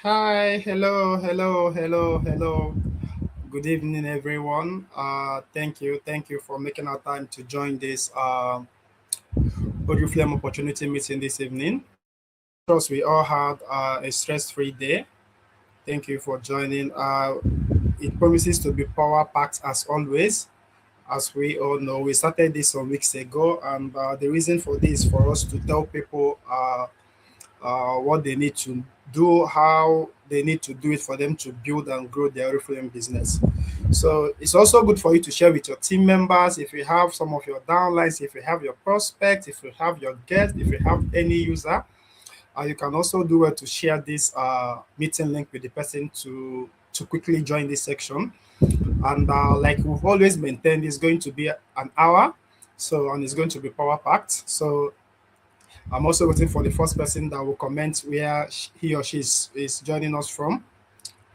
Hi, hello. Good evening, everyone. Thank you for making our time to join this Oriflame opportunity meeting this evening. Trust we all had a stress-free day. Thank you for joining. It promises to be power packed as always. As we all know, we started this some weeks ago, and the reason for this for us to tell people what they need to do, how they need to do it for them to build and grow their Oriflame business. So it's also good for you to share with your team members. If you have some of your downlines, if you have your prospects, if you have your guests, if you have any user, you can also do it to share this meeting link with the person to quickly join this section. And like we've always maintained, it's going to be an hour. So and it's going to be power packed. So I'm also waiting for the first person that will comment where he or she is joining us from.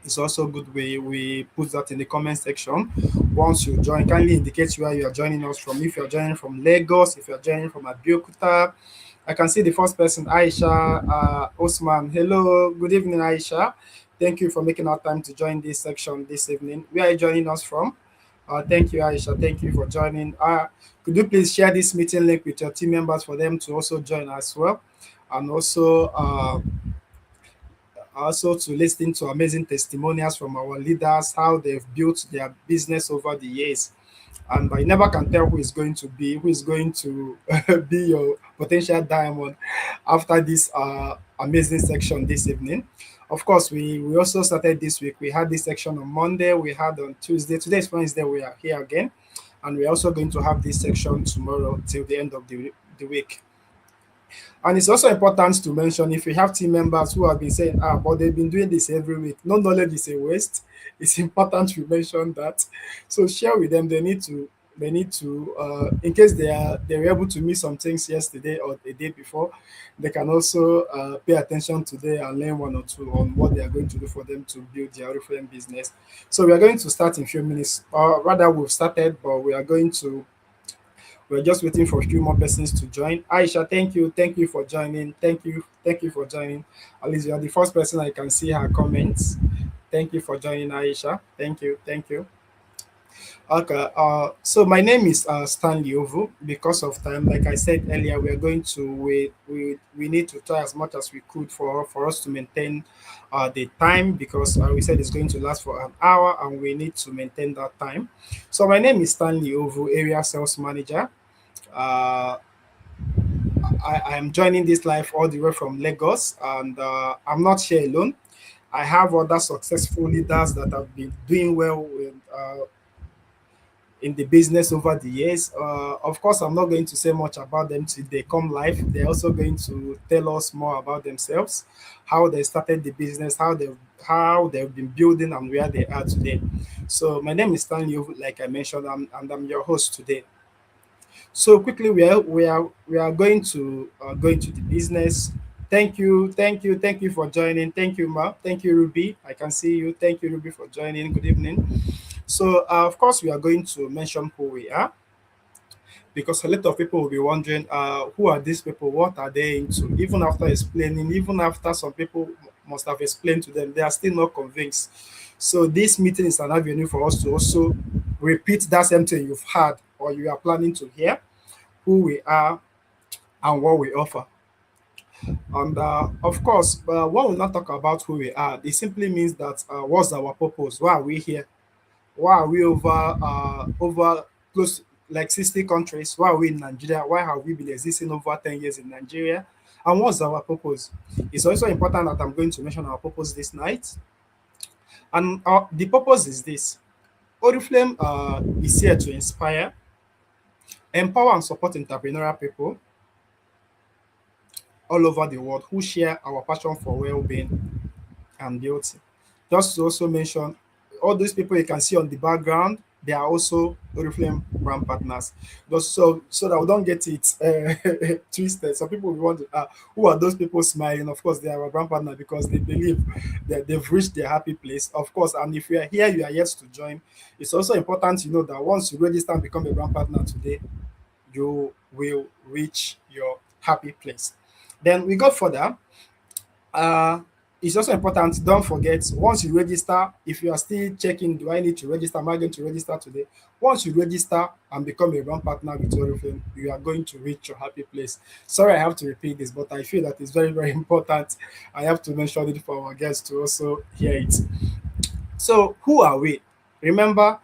It's also good we put that in the comment section. Once you join, kindly indicate where you are joining us from. If you're joining from Lagos, if you're joining from Abeokuta, I can see the first person, Aisha Osman. Hello, good evening, Aisha. Thank you for making our time to join this section this evening. Where are you joining us from? Thank you, Aisha. Thank you for joining. Could you please share this meeting link with your team members for them to also join as well? And also to listen to amazing testimonials from our leaders, how they've built their business over the years. And I never can tell who is going to be your potential diamond after this amazing section this evening. Of course, we also started this week. We had this section on Monday, we had on Tuesday. Today is Wednesday, we are here again. And we're also going to have this section tomorrow till the end of the week. And it's also important to mention if you have team members who have been saying, but they've been doing this every week, no knowledge is a waste. It's important to mention that. So share with them. They need to in case they were able to miss some things yesterday or the day before, they can also pay attention today and learn one or two on what they are going to do for them to build their Oriflame business. So we are going to start in a few minutes, or rather we've started, but we're just waiting for a few more persons to join. Aisha, thank you for joining. Thank you for joining. At least you are the first person I can see her comments. Thank you for joining, Aisha. Thank you. Okay, so my name is Stanley Ovu. Because of time, like I said earlier, we are going to we need to try as much as we could for us to maintain the time because we said it's going to last for an hour and we need to maintain that time. So my name is Stanley Ovu, area sales manager. Uh, I am joining this live all the way from Lagos, and I'm not here alone. I have other successful leaders that have been doing well in the business over the years. Of course, I'm not going to say much about them till they come live. They're also going to tell us more about themselves, how they started the business, how they've been building, and where they are today. So my name is Stanley, like I mentioned, and I'm your host today. So quickly, we are going to go into the business. Thank you for joining. Thank you, Ma. Thank you, Ruby. I can see you. Thank you, Ruby, for joining. Good evening. So, of course, we are going to mention who we are because a lot of people will be wondering, who are these people? What are they into? Even after explaining, even after some people must have explained to them, they are still not convinced. So, this meeting is an avenue for us to also repeat that same thing you've had or you are planning to hear, who we are and what we offer. And of course, when we not talk about who we are, it simply means that what's our purpose? Why are we here? Why are we over close like 60 countries? Why are we in Nigeria? Why have we been existing over 10 years in Nigeria? And what's our purpose? It's also important that I'm going to mention our purpose this night. And the purpose is this. Oriflame is here to inspire, empower, and support entrepreneurial people all over the world who share our passion for well-being and beauty. Just to also mention, all those people you can see on the background, they are also Oriflame brand partners. Just so that we don't get it twisted. Some people will want to, who are those people smiling? Of course, they are our brand partner because they believe that they've reached their happy place. Of course, and if you are here, you are yet to join. It's also important to know that once you register and become a brand partner today, you will reach your happy place. Then we go further. Uh, It's also important, don't forget, once you register, if you are still checking, do I need to register? Am I going to register today? Once you register and become a brand partner with Oriflame, you are going to reach your happy place. Sorry, I have to repeat this, but I feel that it's very, very important. I have to mention it for our guests to also hear it. So, who are we? Remember,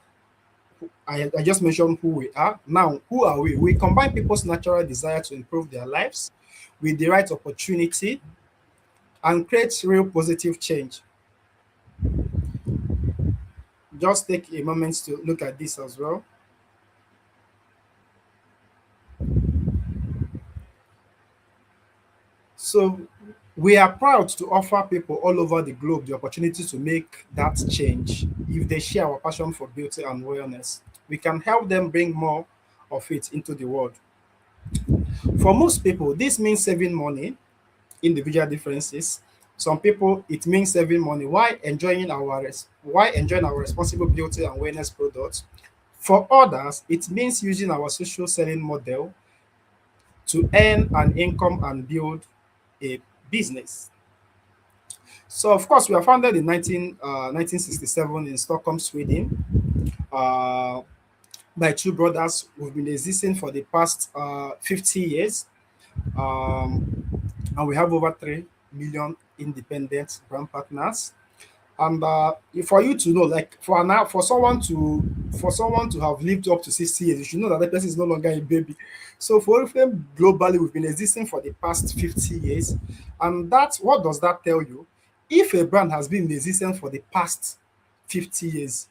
I just mentioned who we are. Now, who are we? We combine people's natural desire to improve their lives with the right opportunity and create real positive change. Just take a moment to look at this as well. So, we are proud to offer people all over the globe the opportunity to make that change if they share our passion for beauty and wellness. We can help them bring more of it into the world. For most people, this means saving money, individual differences. Some people, it means saving money while enjoying our responsible beauty and wellness products. For others, it means using our social selling model to earn an income and build a business. So, of course, we were founded in 1967 in Stockholm, Sweden, uh, by two brothers who've been existing for the past 50 years. Um, and we have over 3 million independent brand partners. And for you to know, like for someone to have lived up to 60 years, you should know that the person is no longer a baby. So for Oriflame globally, we've been existing for the past 50 years. And that's what does that tell you? If a brand has been in existence for the past 50 years,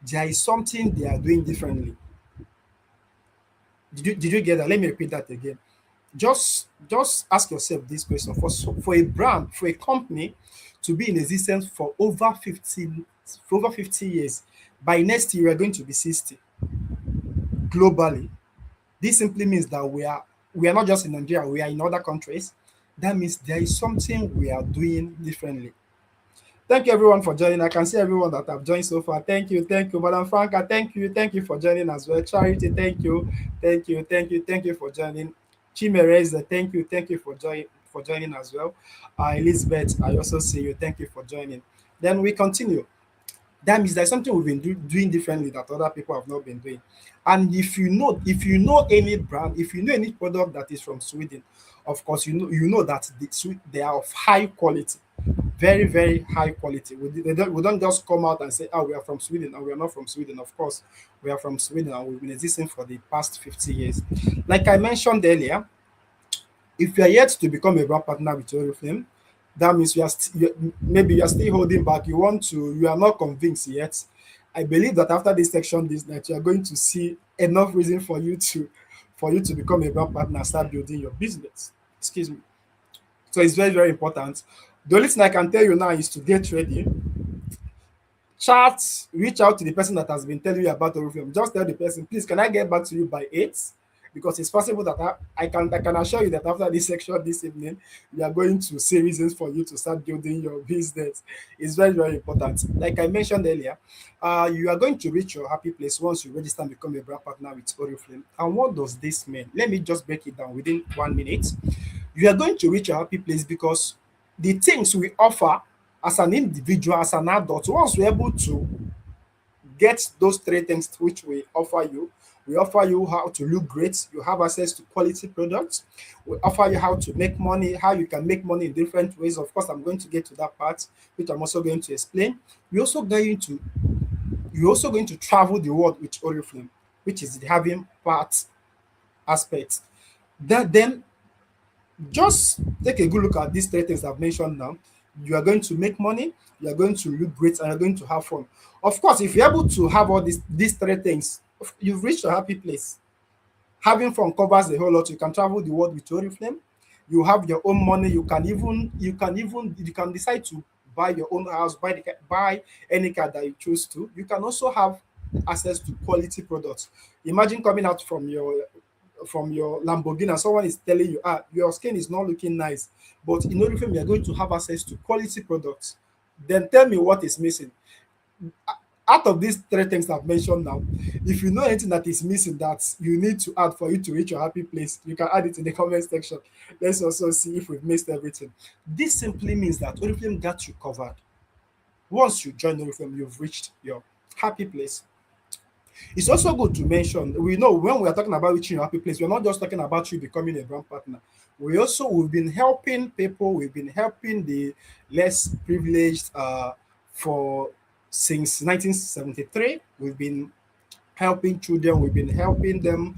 there is something they are doing differently. Did you get that? Let me repeat that again. Just ask yourself this question: for a brand, for a company to be in existence for over 50 years, by next year we are going to be 60 globally. This simply means that we are not just in Nigeria, we are in other countries. That means there is something we are doing differently. Thank you everyone for joining. I can see everyone that have joined so far. Thank you, Madam Franca. Thank you for joining as well. Charity, thank you for joining. Chimereza, thank you for joining as well. Elizabeth, I also see you. Thank you for joining. Then we continue. That means there's something we've been doing differently that other people have not been doing. And if you know any brand, if you know any product that is from Sweden, of course you know that they are of high quality, very, very high quality. We don't just come out and say, oh, we are from Sweden, and we are not from Sweden. Of course, we are from Sweden, and we've been existing for the past 50 years. Like I mentioned earlier, if you are yet to become a brand partner with Oriflame, that means maybe you are still holding back. You are not convinced yet. I believe that after this section this night, you are going to see enough reason for you to become a brand partner and start building your business. Excuse me. So it's very, very important. The only thing I can tell you now is to get ready. Chat, reach out to the person that has been telling you about Oriflame. Just tell the person, please, can I get back to you by 8? Because it's possible that I can assure you that after this section this evening, we are going to see reasons for you to start building your business. It's very, very important. Like I mentioned earlier, you are going to reach your happy place once you register and become a brand partner with Oriflame. And what does this mean? Let me just break it down within 1 minute. You are going to reach your happy place because the things we offer as an individual, as an adult, once we're able to get those three things which we offer you how to look great, you have access to quality products, we offer you how to make money, how you can make money in different ways. Of course, I'm going to get to that part, which I'm also going to explain. You're also going to travel the world with Oriflame, which is the having part aspect. That then just take a good look at these three things I've mentioned now. You are going to make money, you are going to look great, and you're going to have fun. Of course, if you're able to have all these three things, you've reached a happy place. Having fun covers a whole lot. You can travel the world with Oriflame. You have your own money. You can decide to buy your own house, buy any car that you choose to. You can also have access to quality products. Imagine coming out from your Lamborghini and someone is telling you, your skin is not looking nice, but in Oriflame you are going to have access to quality products. Then tell me what is missing. Out of these three things I've mentioned now, if you know anything that is missing that you need to add for you to reach your happy place, you can add it in the comment section. Let's also see if we've missed everything. This simply means that Oriflame got you covered. Once you join Oriflame, you've reached your happy place. It's also good to mention, we know when we are talking about reaching your happy place, we're not just talking about you becoming a brand partner. We've been helping people, we've been helping the less privileged for since 1973. We've been helping children. We've been helping them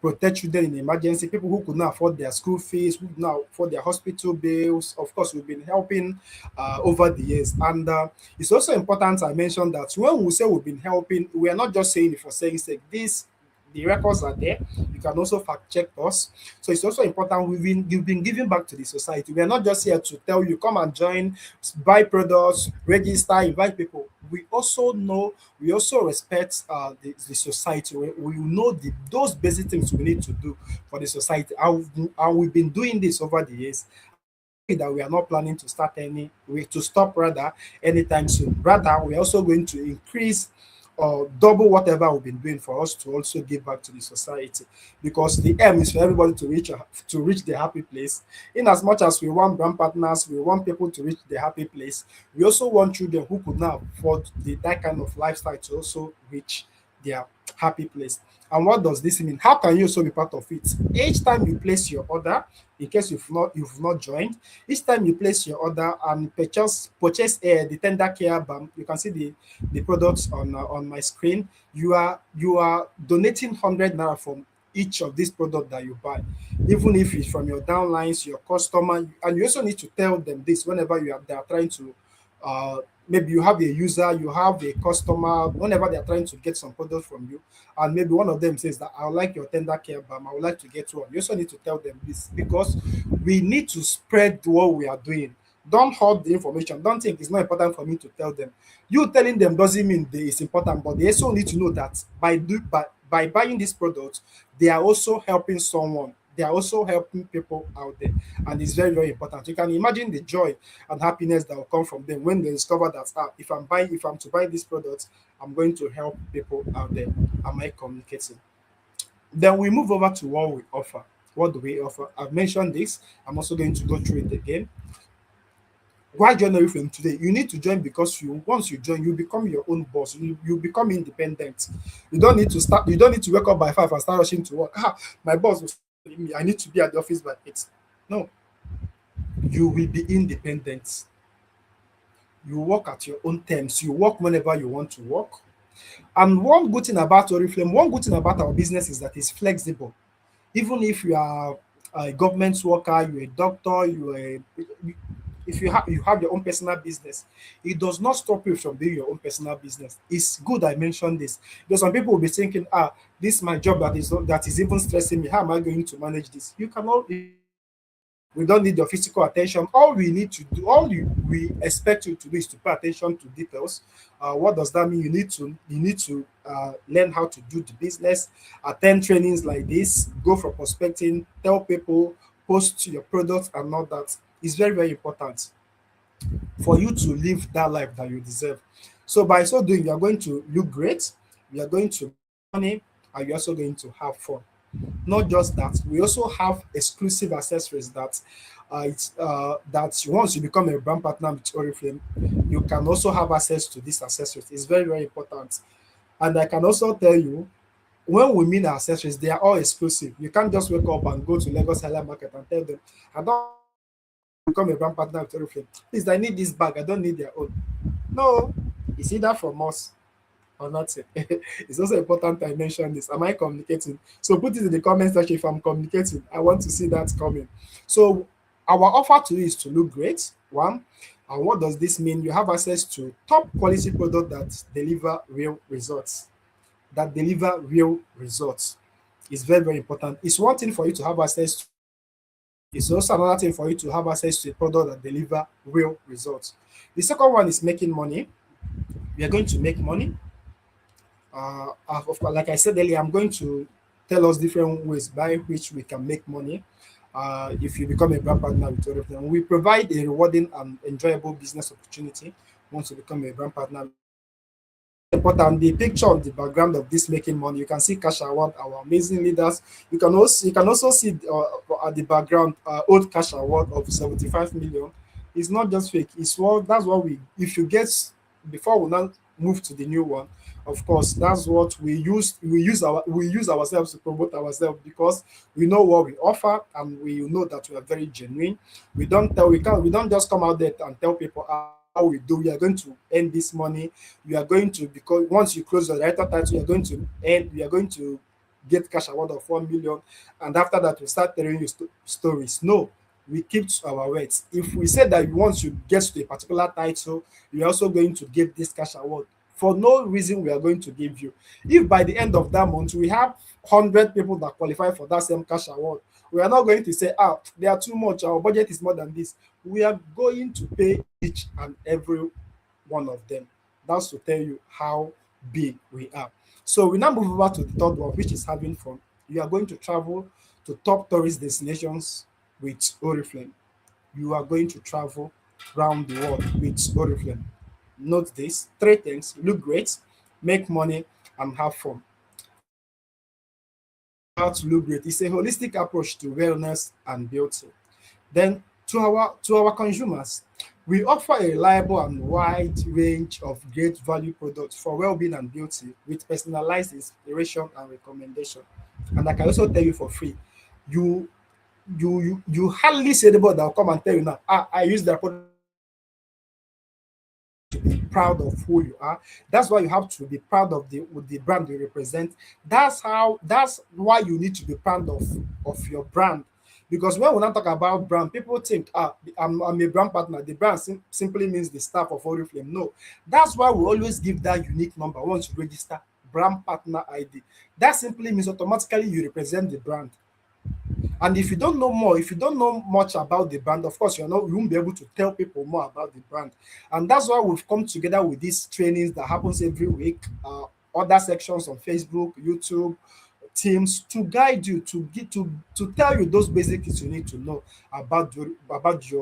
protect children in emergency, people who could not afford their school fees, who could not afford their hospital bills. Of course, we've been helping over the years. And it's also important I mentioned that when we say we've been helping, we are not just saying it for saying sake. The records are there. You can also fact check us. So it's also important you've been giving back to the society. We are not just here to tell you come and join, buy products, register, invite people. We also respect the society. We know those basic things we need to do for the society. And we've been doing this over the years. That we are not planning to start to stop rather anytime soon. Rather, we're also going to increase or double whatever we've been doing for us to also give back to the society, because the aim is for everybody to reach the happy place. In as much as we want brand partners, we want people to reach the happy place, we also want children who could not afford that kind of lifestyle to also reach their happy place. And what does this mean? How can you also be part of it? Each time you place your order, in case you've not joined, each time you place your order and purchase the tender care balm, you can see the products on my screen. You are donating 100 naira from each of these products that you buy, even if it's from your downlines, your customer. And you also need to tell them this whenever they are trying to maybe you have a user, you have a customer, whenever they are trying to get some product from you, and maybe one of them says that I would like your tender care balm, I would like to get one. You also need to tell them this, because we need to spread what we are doing. Don't hold the information. Don't think it's not important for me to tell them. You telling them doesn't mean it's important, but they also need to know that by buying this product, they are also helping someone. They are also helping people out there, and it's very, very important. You can imagine the joy and happiness that will come from them when they discover that if I'm to buy this product, I'm going to help people out there. Am I communicating? Then we move over to what we offer. What do we offer? I've mentioned this. I'm also going to go through it again. Why join Oriflame today? You need to join because once you join, you become your own boss. You become independent. You don't need to wake up by 5 and start rushing to work. My boss was telling me I need to be at the office by 8. No, you will be independent. You work at your own terms. You work whenever you want to work. And one good thing about our business is that it's flexible. Even if you are a government worker, you're a doctor, if you have your own personal business, it does not stop you from doing your own personal business. It's good I mentioned this, because some people will be thinking, this is my job that is even stressing me. How am I going to manage this? You cannot. We don't need your physical attention. All we need to do, we expect you to do is to pay attention to details. What does that mean? You need to learn how to do the business, attend trainings like this, go for prospecting, tell people, post your products and all that. It's very, very important for you to live that life that you deserve. So by so doing, you are going to look great, you are going to make money, and you're also going to have fun. Not just that, we also have exclusive accessories that once you become a brand partner with Oriflame, you can also have access to these accessories. It's very, very important. And I can also tell you, when we mean accessories, they are all exclusive. You can't just wake up and go to Lagos Island Market and tell them, I don't become a brand partner with Oriflame. Please, I need this bag. I don't need their own. No, it's either from us or nothing. It's also important I mention this. Am I communicating? So put it in the comment section if I'm communicating. I want to see that coming. So our offer to you is to look great. One. And what does this mean? You have access to top quality product that deliver real results. That deliver real results. It's very, very important. It's one thing for you to have access to. It's also another thing for you to have access to a product that deliver real results. The second one is making money. We are going to make money. Of course, like I said earlier, I'm going to tell us different ways by which we can make money if you become a brand partner with Oriflame. We provide a rewarding and enjoyable business opportunity once you become a brand partner. important. The picture on the background of this making money, you can see Cash Award, our amazing leaders. You can also see at the background old Cash Award of 75 million. It's not just fake. It's what that's what we if you get before we now move to the new one. Of course, that's what we use ourselves to promote ourselves because we know what we offer and we know that we are very genuine. We don't just come out there and tell people how we do. We are going to earn this money. We are going to because once you close the director title, we are going to get cash award of 1 million, and after that we start telling you stories. No, we keep to our words. If we say that once you get to a particular title, you're also going to get this cash award. For no reason we are going to give you. If by the end of that month we have 100 people that qualify for that same cash award, we are not going to say, they are too much, our budget is more than this. We are going to pay each and every one of them. That's to tell you how big we are. So we now move over to the third one, which is having fun. You are going to travel to top tourist destinations with Oriflame. You are going to travel around the world with Oriflame. Note this: three things: look great, make money, and have fun. How to look great is a holistic approach to wellness and beauty. Then to our consumers, we offer a reliable and wide range of great value products for well-being and beauty with personalized inspiration and recommendation. And I can also tell you for free, you you hardly see anybody that will come and tell you now, I use their product to be proud of who you are. That's why you have to be proud of the brand you represent. That's why you need to be proud of your brand. Because when we not talk about brand, people think, I'm a brand partner. The brand simply means the staff of Oriflame. No, that's why we always give that unique number once you register brand partner ID. That simply means automatically you represent the brand. And if you don't know much about the brand, of course, you won't be able to tell people more about the brand. And that's why we've come together with these trainings that happens every week, other sections on Facebook, YouTube, Teams to guide you to tell you those basic things you need to know about your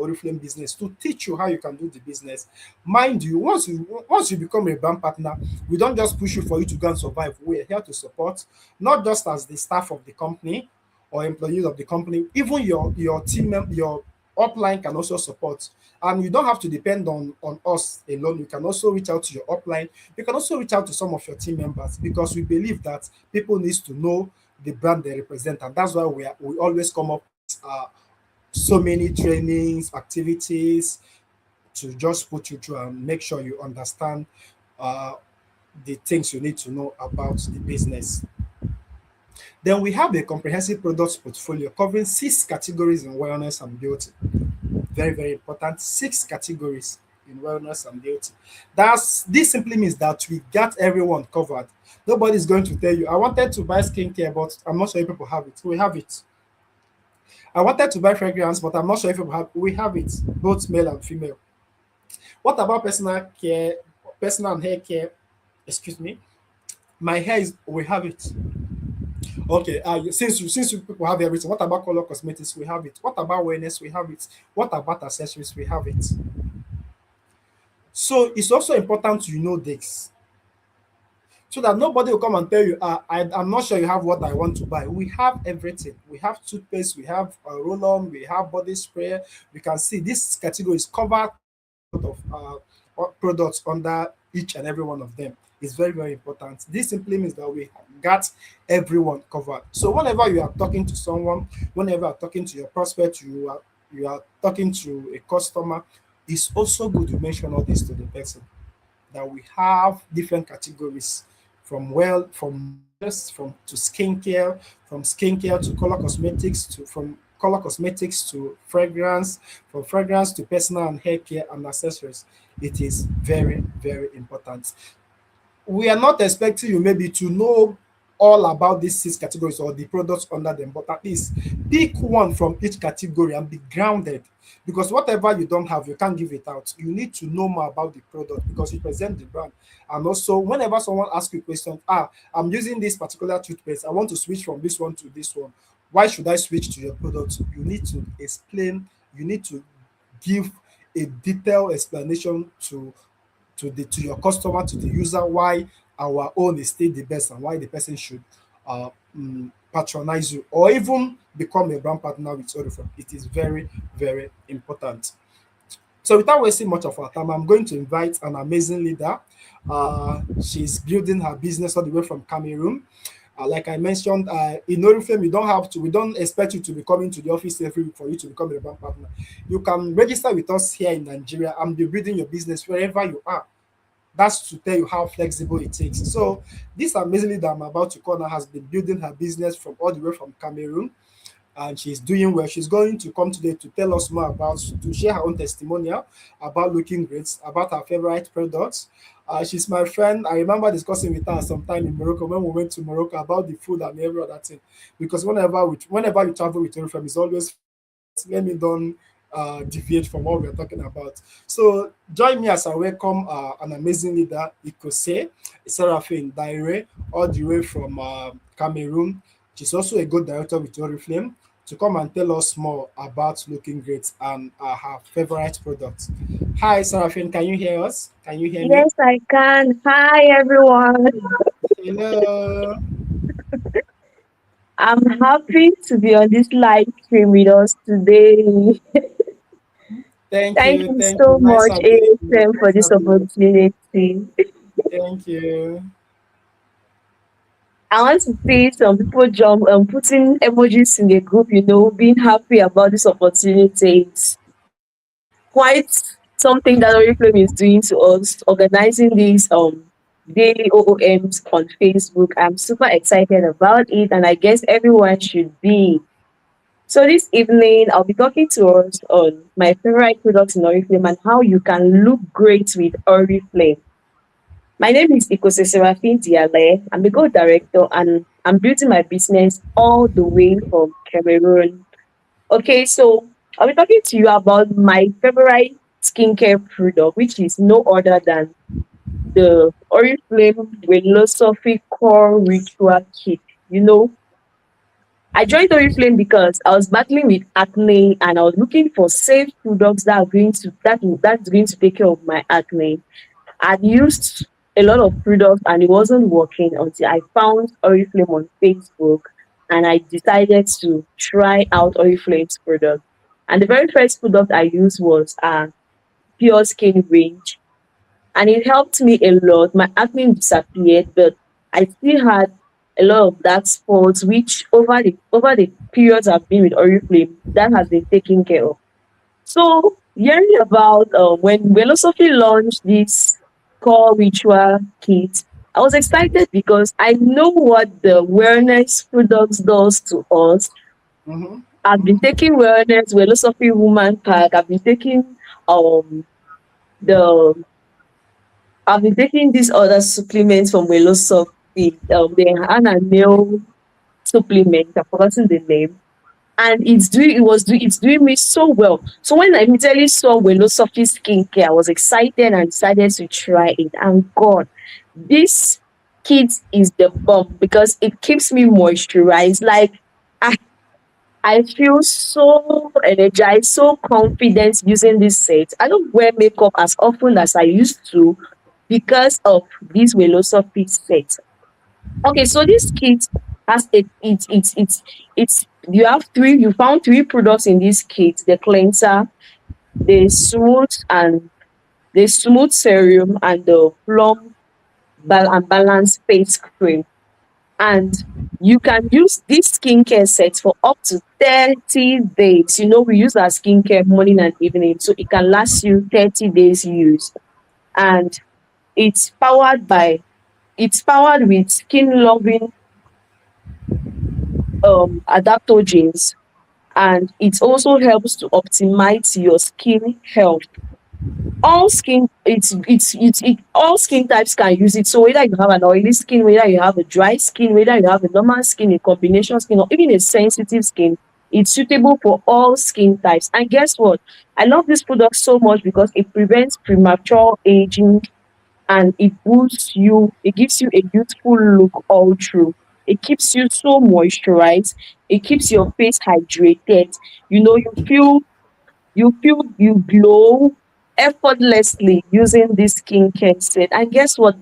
Oriflame business, to teach you how you can do the business. Mind you, once you become a brand partner, we don't just push you for you to go and survive. We're here to support, not just as the staff of the company or employees of the company, even your your upline can also support. And you don't have to depend on us alone. You can also reach out to your upline. You can also reach out to some of your team members because we believe that people needs to know the brand they represent, and that's why we always come up with so many trainings, activities to just put you through and make sure you understand uh, the things you need to know about the business. Then we have a comprehensive products portfolio covering six categories in wellness and beauty. Very, very important. Six categories in wellness and beauty. This simply means that we got everyone covered. Nobody's going to tell you, I wanted to buy skincare, but I'm not sure if people have it. We have it. I wanted to buy fragrance, but I'm not sure if people have we have it, both male and female. What about personal care, personal and hair care? Excuse me. My hair is we have it. Okay, since you people have everything, what about color cosmetics? We have it. What about wellness? We have it. What about accessories? We have it. So it's also important you know this so that nobody will come and tell you, I'm not sure you have what I want to buy. We have everything. We have toothpaste, we have roll on, we have body spray. We can see this category is covered of products under each and every one of them. Is very, very important. This simply means that we got everyone covered. So whenever you are talking to someone, whenever you are talking to your prospect, you are talking to a customer, it's also good to mention all this to the person that we have different categories from just from to skincare, from skincare to color cosmetics, to from color cosmetics to fragrance, from fragrance to personal and hair care and accessories. It is very, very important. We are not expecting you maybe to know all about these six categories or the products under them, but at least pick one from each category and be grounded. Because whatever you don't have, you can't give it out. You need to know more about the product because you present the brand. And also, whenever someone asks you a question, I'm using this particular toothpaste, I want to switch from this one to this one. Why should I switch to your product? You need to explain, you need to give a detailed explanation to your customer, to the user, why our own is still the best and why the person should patronize you or even become a brand partner with Oriflame. It is very, very important. So without wasting much of our time, I'm going to invite an amazing leader. She's building her business all the way from Cameroon. Like I mentioned, in Oriflame, you don't have to, we don't expect you to be coming to the office every week for you to become a bank partner. You can register with us here in Nigeria and be building your business wherever you are. That's to tell you how flexible it is. So this amazing leader I'm about to call now has been building her business from all the way from Cameroon, and she's doing well. She's going to come today to tell us more about, to share her own testimonial about looking great, about her favorite products. She's my friend. I remember discussing with her sometime in Morocco when we went to Morocco about the food and every other thing. Because whenever you travel with your friend, it's always let me don't deviate from what we're talking about. So join me as I welcome an amazing leader, Ikose Seraphine Daire, all the way from Cameroon. She's also a good director with Oriflame to come and tell us more about looking great and her favorite products. Hi, Seraphine, can you hear us? Can you hear me? Yes, I can. Hi, everyone. Hello. I'm happy to be on this live stream with us today. Thank Thank you. you Thank you. so Nice much, having you. ASM, for Nice this having you. opportunity. Thank you. I want to see some people jump and putting emojis in the group, being happy about this opportunity. It's quite something that Oriflame is doing to us, organizing these daily OOMs on Facebook. I'm super excited about it, and I guess everyone should be. So this evening, I'll be talking to us on my favorite products in Oriflame and how you can look great with Oriflame. My name is Ikose Serafin Diale. I'm the co-director and I'm building my business all the way from Cameroon. Okay, so I'll be talking to you about my favorite skincare product, which is no other than the Oriflame Philosophy Core Ritual Kit. You know, I joined Oriflame because I was battling with acne and I was looking for safe products that are going to that's going to take care of my acne. I'd used a lot of products and it wasn't working until I found Oriflame on Facebook and I decided to try out Oriflame's product. And the very first product I used was Pure Skin range, and it helped me a lot. My acne disappeared, but I still had a lot of dark spots, which over the periods I've been with Oriflame, that has been taken care of. So hearing about when Velosophy launched this core ritual kit, I was excited because I know what the wellness products does to us. Mm-hmm. I've been Mm-hmm. taking wellness, Velosophy Woman Pack. Um the I've been taking these other supplements from Velosophy, the hand and nail supplement. I've forgotten the name, and it's doing me so well. So when I immediately saw Velosophy skincare, I was excited and decided to try it. And God, this kit is the bomb because it keeps me moisturized. Like I, I feel so energized, so confident using this set. I don't wear makeup as often as I used to because of this Velosophy set. Okay, so this kit has it's you found three products in this kit: the cleanser, the smooth and the smooth serum, and the plum and balance face cream. And you can use this skincare set for up to 30 days. We use our skincare morning and evening, so it can last you 30 days use. And it's powered by it's powered with skin loving adaptogens, and it also helps to optimize your skin health. All skin types can use it. So whether you have an oily skin, whether you have a dry skin, whether you have a normal skin, a combination skin, or even a sensitive skin, it's suitable for all skin types. And guess what? I love this product so much because it prevents premature aging, and it gives you a youthful look all through. It keeps you so moisturized. It keeps your face hydrated. You know, you glow effortlessly using this skincare set. And guess what?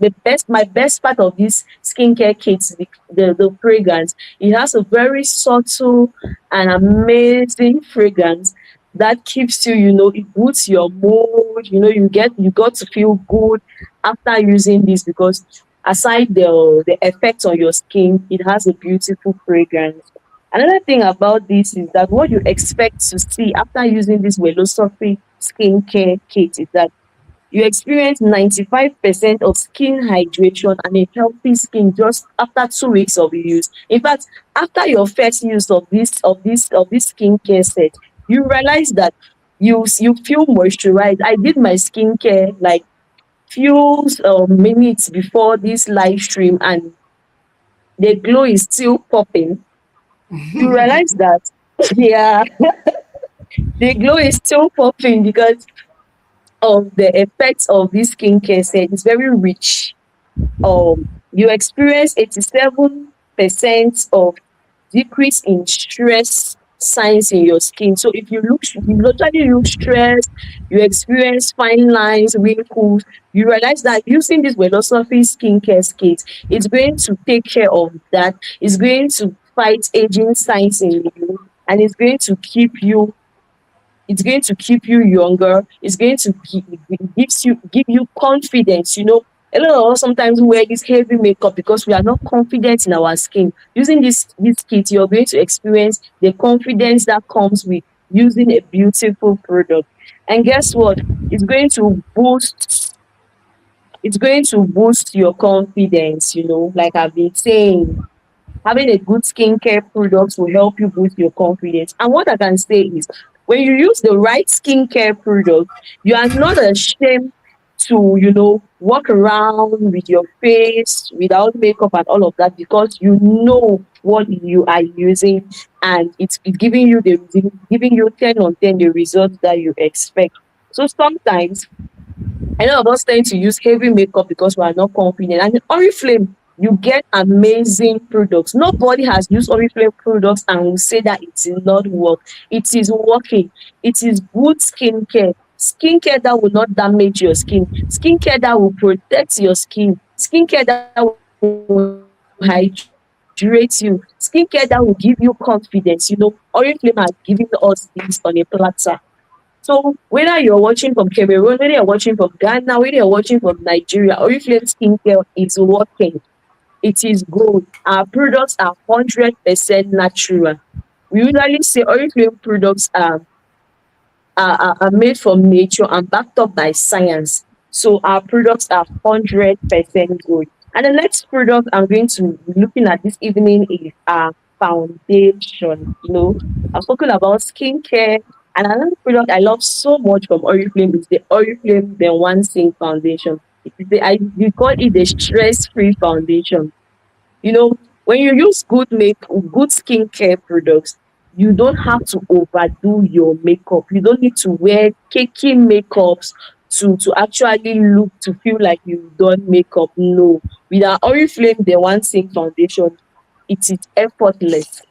My best part of this skincare kit is the fragrance. It has a very subtle and amazing fragrance that keeps you, it boosts your mood. You got to feel good after using this, because aside the effect on your skin, it has a beautiful fragrance. Another thing about this is that what you expect to see after using this Velocity skincare kit is that you experience 95% of skin hydration and a healthy skin just after 2 weeks of use. In fact, after your first use of this skincare set, you realize that you feel moisturized. I did my skincare like few minutes before this live stream, and the glow is still popping. You realize that yeah, the glow is still popping because of the effects of this skincare set. It's very rich. You experience 87% of decrease in stress signs in your skin. So if you literally look stressed, you experience fine lines, wrinkles, you realize that using this Velocity skincare kit, it's going to take care of that. It's going to fight aging signs in you, and it's going to keep you younger. It's going to give you confidence. A lot of us sometimes wear this heavy makeup because we are not confident in our skin. Using this kit, you're going to experience the confidence that comes with using a beautiful product. And guess what? It's going to boost it's going to boost your confidence, like I've been saying. Having a good skincare product will help you boost your confidence. And what I can say is, when you use the right skincare product, you are not ashamed to, walk around with your face without makeup and all of that, because you know what you are using, and it's giving you 10 on 10 the results that you expect. So sometimes a lot of us tend to use heavy makeup because we are not confident. And in Oriflame, you get amazing products. Nobody has used Oriflame products and will say that it is not work. It is working. It is good skincare. Skincare that will not damage your skin. Skincare that will protect your skin. Skincare that will hydrate you. Skincare that will give you confidence. Oriflame has given us this on a platter. So whether you're watching from Cameroon, whether you're watching from Ghana, whether you're watching from Nigeria, Oriflame skincare is working. It is good. Our products are 100% natural. We usually say Oriflame products are made from nature and backed up by science. So our products are 100% good. And the next product I'm going to be looking at this evening is our foundation. I've spoken about skincare. And another product I love so much from Oriflame is the Oriflame The One Thing Foundation. We call it the stress-free foundation. When you use good skincare products, you don't have to overdo your makeup. You don't need to wear cakey makeups to actually look to feel like you've done makeup. No. With our Oriflame The One Thing Foundation, it is effortless.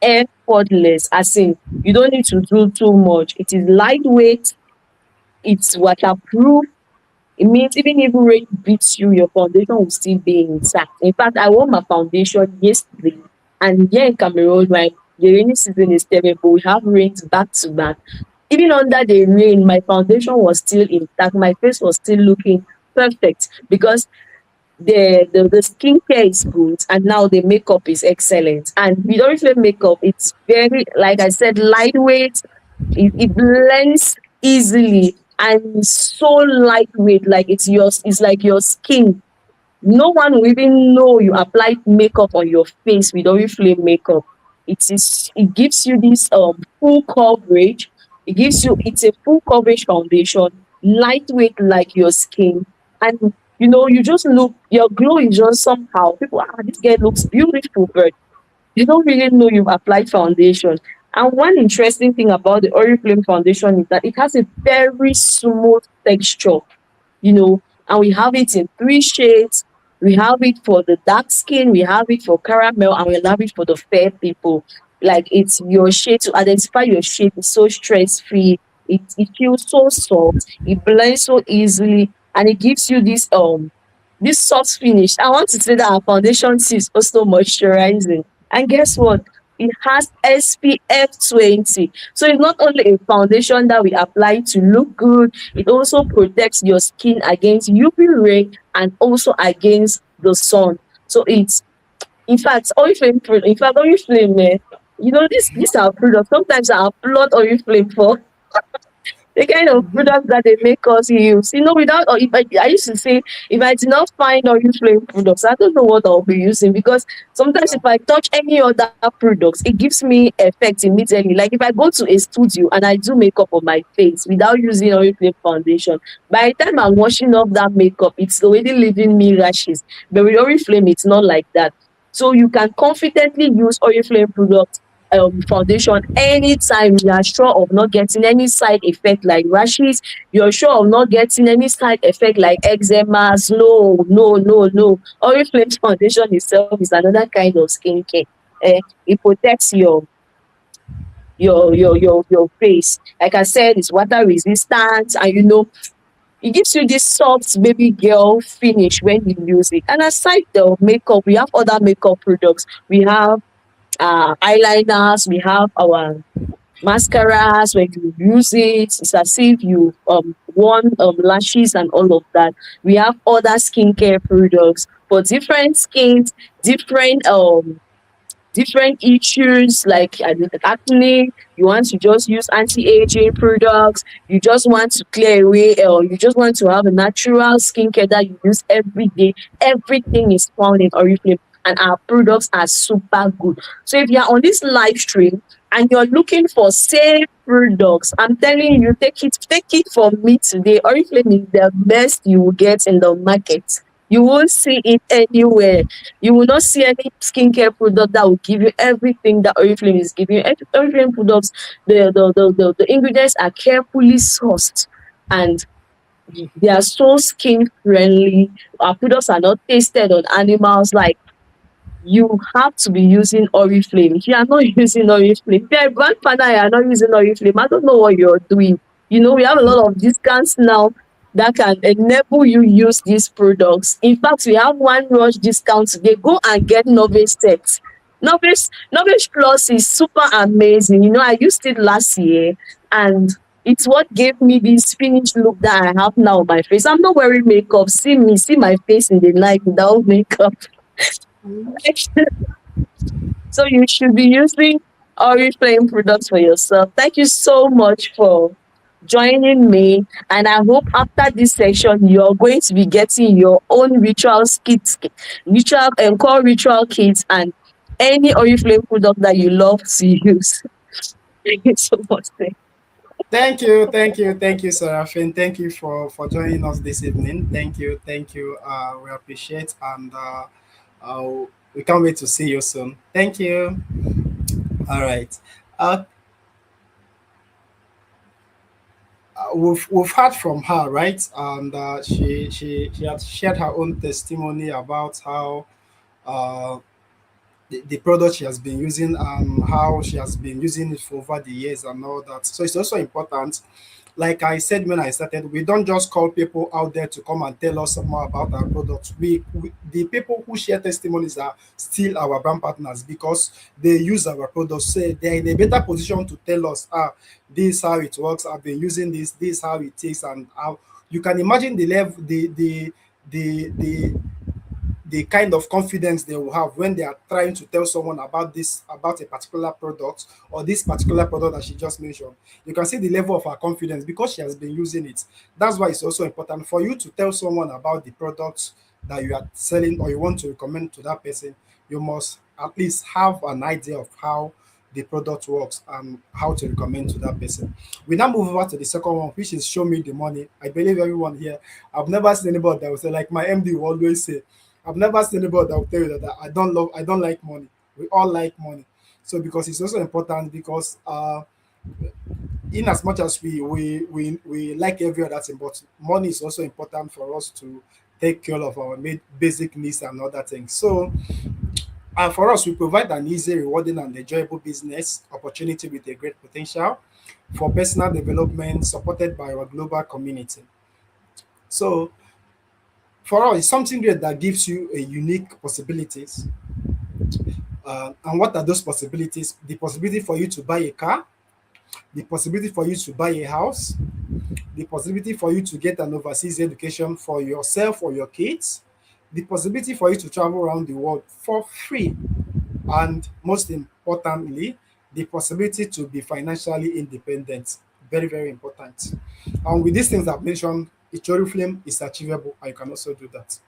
Effortless. As in, you don't need to do too much. It is lightweight, it's waterproof. It means even if rain beats you, your foundation will still be intact. In fact, I wore my foundation yesterday, and here in Cameroon, right, the rainy season is terrible. We have rains back to back. Even under the rain, my foundation was still intact. My face was still looking perfect because the skincare is good, and now the makeup is excellent. And with Oriflame makeup, it's very, like I said, lightweight. It blends easily and it's so lightweight, like it's like your skin. No one will even know you applied makeup on your face with Oriflame makeup. It gives you this full coverage. It's a full coverage foundation, lightweight like your skin. And you just look, your glow is just somehow, people, this girl looks beautiful, but you don't really know you've applied foundation. And one interesting thing about the Oriflame foundation is that it has a very smooth texture, and we have it in three shades. We have it for the dark skin, we have it for caramel, and we have it for the fair people. Like, it's your shade. To identify your shade is so stress free. It feels so soft, it blends so easily, and it gives you this soft finish. I want to say that our foundation is also moisturizing. And guess what? It has SPF 20. So it's not only a foundation that we apply to look good, it also protects your skin against UV ray and also against the sun. So it's, in fact, Oriflame, this our product. Sometimes I applaud Oriflame for the kind of products that they make us use. Without, or if I used to say, if I did not find Oriflame products, I don't know what I'll be using, because sometimes if I touch any other products, it gives me effect immediately. Like if I go to a studio and I do makeup on my face without using Oriflame foundation, by the time I'm washing off that makeup, it's already leaving me rashes. But with Oriflame, it's not like that. So you can confidently use Oriflame products foundation anytime you are sure of not getting any side effect like rashes, you're sure of not getting any side effect like eczemas. No, no, no, no. Oriflame foundation itself is another kind of skincare. It protects your face. Like I said, it's water resistant, and it gives you this soft baby girl finish when you use it. And aside the makeup, we have other makeup products. We have eyeliners, we have our mascaras. When you use it, it's as if you worn lashes and all of that. We have other skincare products for different skins, different different issues like acne. You want to just use anti-aging products, you just want to clear away, or you just want to have a natural skincare that you use every day. Everything is found in Oriflame, and our products are super good. So if you're on this live stream and you're looking for safe products, I'm telling you, take it from me today. Oriflame is the best you will get in the market. You won't see it anywhere. You will not see any skincare product that will give you everything that Oriflame is giving you. Oriflame products, the ingredients are carefully sourced, and they are so skin friendly. Our products are not tasted on animals. Like, you have to be using Oriflame. If you are not using Oriflame, if you're a grandfather and you are not using Oriflame, I don't know what you're doing. We have a lot of discounts now that can enable you use these products. In fact, we have one rush discount today. Go and get Novice set. Novice Plus is super amazing. I used it last year, and it's what gave me this finished look that I have now on my face. I'm not wearing makeup. See me, see my face in the night without makeup. So you should be using Oriflame products for yourself. Thank you so much for joining me. And I hope after this section, you're going to be getting your own ritual kits, ritual and core ritual kits, and any Oriflame product that you love to use. Thank you so much. Thank you, Seraphine. Thank you for joining us this evening. Thank you. We appreciate, and we can't wait to see you soon. Thank you. All right. Uh, we've heard from her, right? And she had shared her own testimony about how uh, the product she has been using and how she has been using it for over the years and all that. So it's also important. Like I said when I started, we don't just call people out there to come and tell us more about our products. The people who share testimonies are still our brand partners because they use our products. So they're in a better position to tell us, this is how it works. I've been using this is how it is, and how you can imagine the level, the kind of confidence they will have when they are trying to tell someone about a particular product or this particular product that she just mentioned. You can see the level of her confidence because she has been using it. That's why it's also important for you to tell someone about the product that you are selling or you want to recommend to that person. You must at least have an idea of how the product works and how to recommend to that person. We now move over to the second one, which is show me the money. I believe everyone here, I've never seen anybody that will say, like my MD will always say, I've never seen anybody that will tell you that I don't like money. We all like money. So because it's also important because in as much as we like every other thing, but money is also important for us to take care of our basic needs and other things. So for us, we provide an easy, rewarding, and enjoyable business opportunity with a great potential. for personal development supported by our global community. So for us, it's something great that gives you a unique possibilities. And what are those possibilities? The possibility for you to buy a car, the possibility for you to buy a house, the possibility for you to get an overseas education for yourself or your kids, the possibility for you to travel around the world for free, and most importantly, the possibility to be financially independent. Very, very important. And with these things I've mentioned, Flame is achievable, and you can also do that.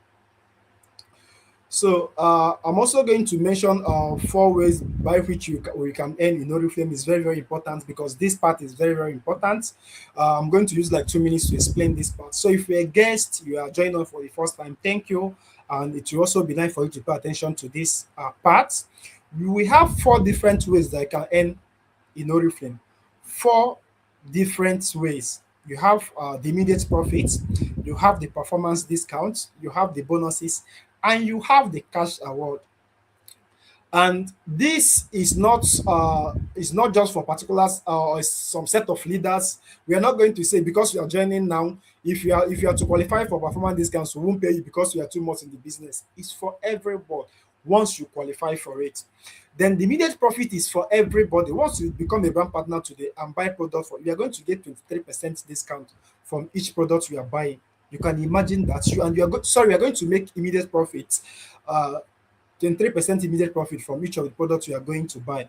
So I'm also going to mention four ways by which we can earn in Oriflame. Is very, very important because this part is very, very important. I'm going to use like 2 minutes to explain this part. So if you're a guest, you are joining us for the first time, thank you. And it will also be nice for you to pay attention to this part. We have four different ways that you can earn in Oriflame. Four different ways. You have the immediate profits, you have the performance discounts, you have the bonuses, and you have the cash award. And this is not just for particulars or some set of leaders. We are not going to say because you are joining now, if you are to qualify for performance discounts, we won't pay you because you are too much in the business. It's for everybody once you qualify for it. Then the immediate profit is for everybody. Once you become a brand partner today and buy product for, you are going to get 23% discount from each product you are buying. You can imagine that you are going to make immediate profit, 23% immediate profit from each of the products you are going to buy.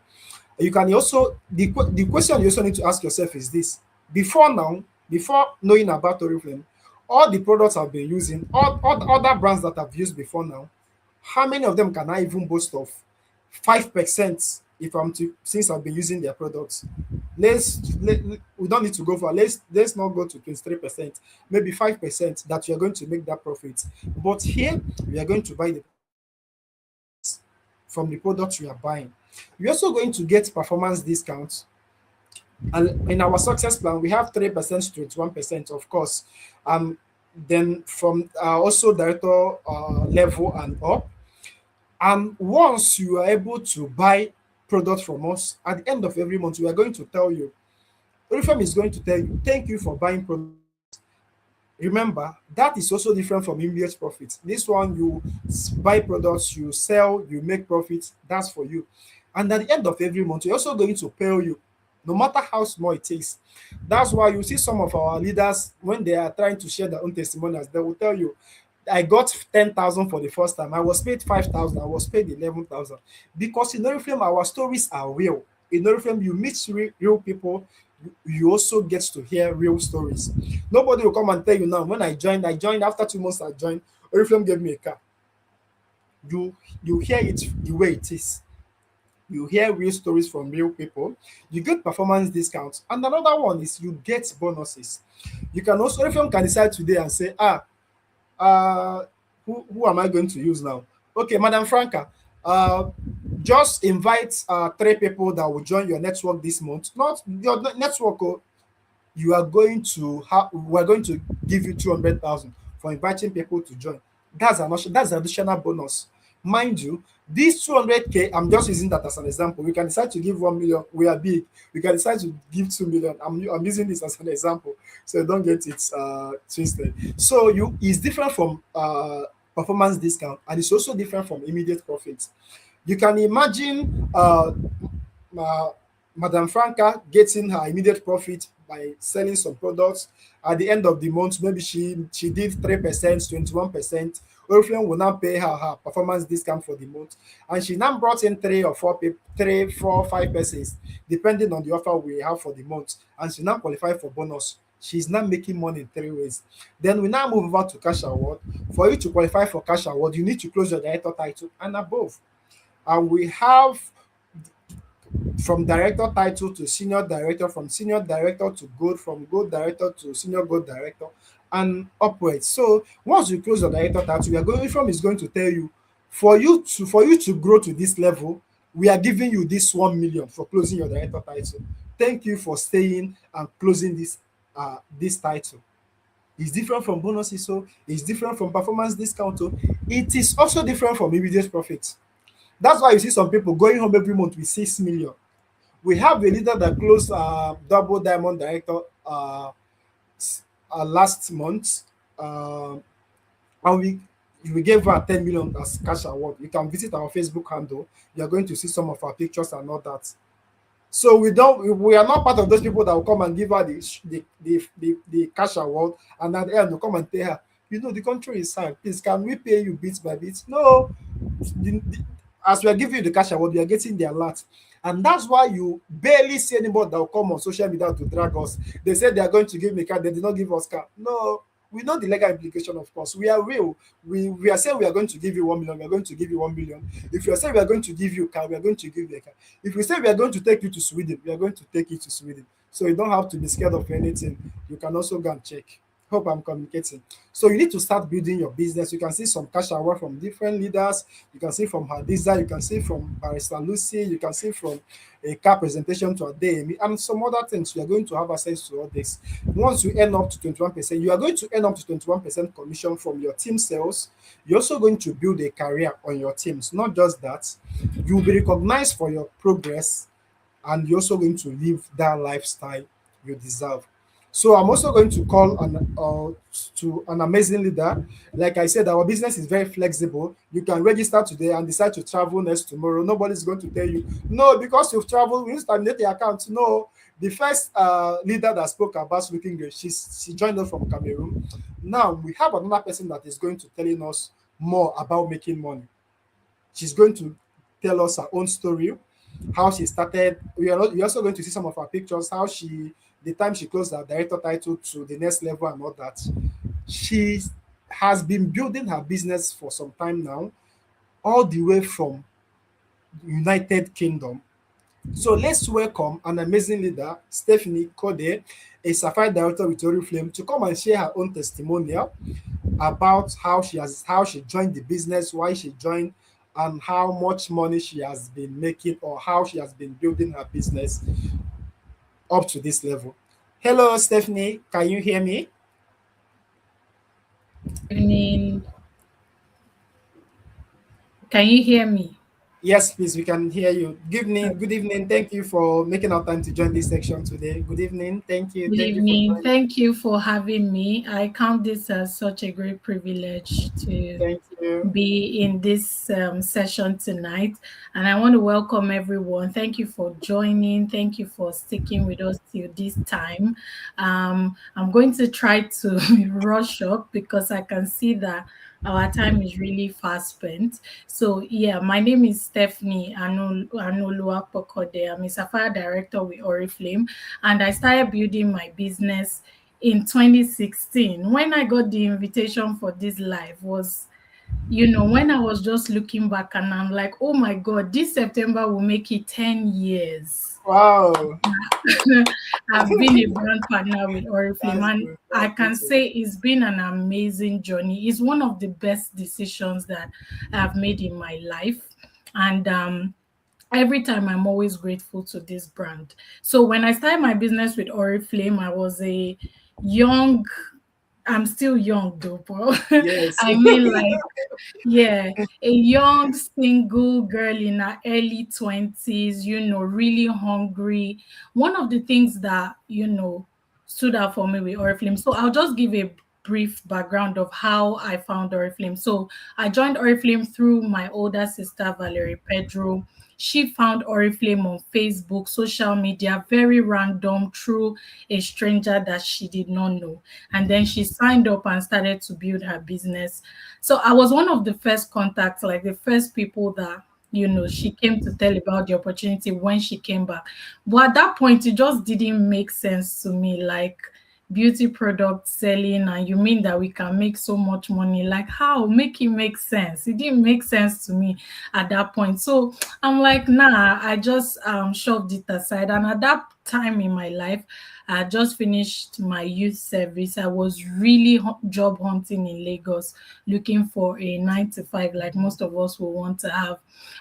You can also the question you also need to ask yourself is this: before now, before knowing about Oriflame, all the products I've been using, all other brands that I've used before now, how many of them can I even boast of 5%? If I'm to, since I've been using their products, we don't need to go for, let's not go to 23%, maybe 5% that you are going to make that profit. But here we are going to buy the from the products we are buying. We're also going to get performance discounts. And in our success plan, we have 3% to 21%, of course. Then from also director level and up. And once you are able to buy products from us, at the end of every month, we are going to tell you, Oriflame is going to tell you, thank you for buying products. Remember, that is also different from immediate profit. This one, you buy products, you sell, you make profits, that's for you. And at the end of every month, we're also going to pay you, no matter how small it is. That's why you see some of our leaders, when they are trying to share their own testimonials, they will tell you, I got 10,000 for the first time. I was paid 5,000. I was paid 11,000. Because in Oriflame, our stories are real. In Oriflame, you meet real people. You also get to hear real stories. Nobody will come and tell you now. When I joined after 2 months. I joined. Oriflame gave me a car. You hear it the way it is. You hear real stories from real people. You get performance discounts, and another one is you get bonuses. You can also, Oriflame can decide today and say, uh who am I going to use now? Okay, Madam Franca, uh just invite 3 people that will join your network this month. Not your network, oh, you are going to have we're going to give you 200,000 for inviting people to join. That's an additional bonus. Mind you, this 200K, I'm just using that as an example. We can decide to give 1 million. We are big. We can decide to give 2 million. I'm using this as an example, so don't get it twisted. So you is different from performance discount, and it's also different from immediate profits. You can imagine uh, Madam Franca getting her immediate profit by selling some products. At the end of the month, maybe she did 3%, 21%. Oriflame will now pay her performance discount for the month, and she now brought in 3, 4, 5 persons, depending on the offer we have for the month, and she now qualified for bonus. She's now making money in 3 ways. Then we now move over to cash award. For you to qualify for cash award, you need to close your director title and above. And we have from director title to senior director, from senior director to gold, from gold director to senior gold director, and upwards. So once you close your director title, we are going from is going to tell you, for you to grow to this level, we are giving you this 1 million for closing your director title. Thank you for staying and closing this title. It's different from bonuses, so it's different from performance discount. So it is also different from immediate profit. That's why you see some people going home every month with 6 million. We have a leader that closed double diamond director last month, uh, and we gave her 10 million as cash award. You can visit our Facebook handle. You are going to see some of our pictures and all that. So we are not part of those people that will come and give her the cash award, and at the end will come and tell her, the country is sad. Please, can we pay you bit by bit? No, as we are giving you the cash award, we are getting the alert. And that's why you barely see anybody that will come on social media to drag us. They said they are going to give me a car, they did not give us car. No, we know the legal implication, of course. We are real. We are saying we are going to give you 1 million, we are going to give you 1 million. If you are saying we are going to give you a car, we are going to give you a car. If we say we are going to take you to Sweden, we are going to take you to Sweden. So you don't have to be scared of anything. You can also go and check. Hope I'm communicating. So you need to start building your business. You can see some cash award from different leaders. You can see from Hadiza. You can see from Barrister Lucy. You can see from a car presentation to Adeyemi and some other things. You are going to have access to all this. Once you earn up to 21%, you are going to earn up to 21% commission from your team sales. You're also going to build a career on your teams. Not just that, you'll be recognized for your progress, and you're also going to live that lifestyle you deserve. So I'm also going to call to an amazing leader. Like I said, our business is very flexible. You can register today and decide to travel next tomorrow. Nobody's going to tell you no because you've traveled. We need to terminate the account. No, the first leader that spoke about looking great, she joined us from Cameroon. Now we have another person that is going to telling us more about making money. She's going to tell us her own story, how she started. We're also going to see some of her pictures, how the time she closed her director title to the next level and all that. She has been building her business for some time now, all the way from United Kingdom. So let's welcome an amazing leader, Stephanie Code, a certified director with Oriflame, to come and share her own testimonial about how she joined the business, why she joined, and how much money she has been making, or how she has been building her business up to this level. Hello, Stephanie. Can you hear me? Evening. Can you hear me? Yes, please. We can hear you. Good evening. Okay. Good evening. Thank you for making our time to join this section today. Good evening. Thank you. Good Thank you for evening. joining. Thank you for having me. I count this as such a great privilege to Thank you. be in this session tonight. And I want to welcome everyone. Thank you for joining. Thank you for sticking with us till this time. I'm going to try to rush up because I can see that our time is really fast spent. So, yeah, my name is Stephanie Anoluapokode. I'm a Sapphire Director with Oriflame, and I started building my business in 2016. When I got the invitation for this live was, when I was just looking back and I'm like, oh my God, this September will make it 10 years. Wow. I've been a brand partner with Oriflame, That's and good. I That's good can to hear. say it's been an amazing journey. It's one of the best decisions that I've made in my life. And every time I'm always grateful to this brand. So when I started my business with Oriflame, I was a young, I'm still young though, but Yes. I mean, like, yeah, a young single girl in her early 20s, really hungry. One of the things that, stood out for me with Oriflame. So I'll just give a brief background of how I found Oriflame. So I joined Oriflame through my older sister, Valerie Pedro. She found Oriflame on Facebook, social media, very random, through a stranger that she did not know. And then she signed up and started to build her business. So I was one of the first contacts, like the first people that she came to tell about the opportunity when she came back. But at that point, it just didn't make sense to me. Like, beauty product selling, and you mean that we can make so much money? Like, how? Make it make sense. It didn't make sense to me at that point. So I'm like, nah, I just shoved it aside. And at that time in my life, I had just finished my youth service. I was really job hunting in Lagos, looking for a 9 to 5, like most of us will want to have.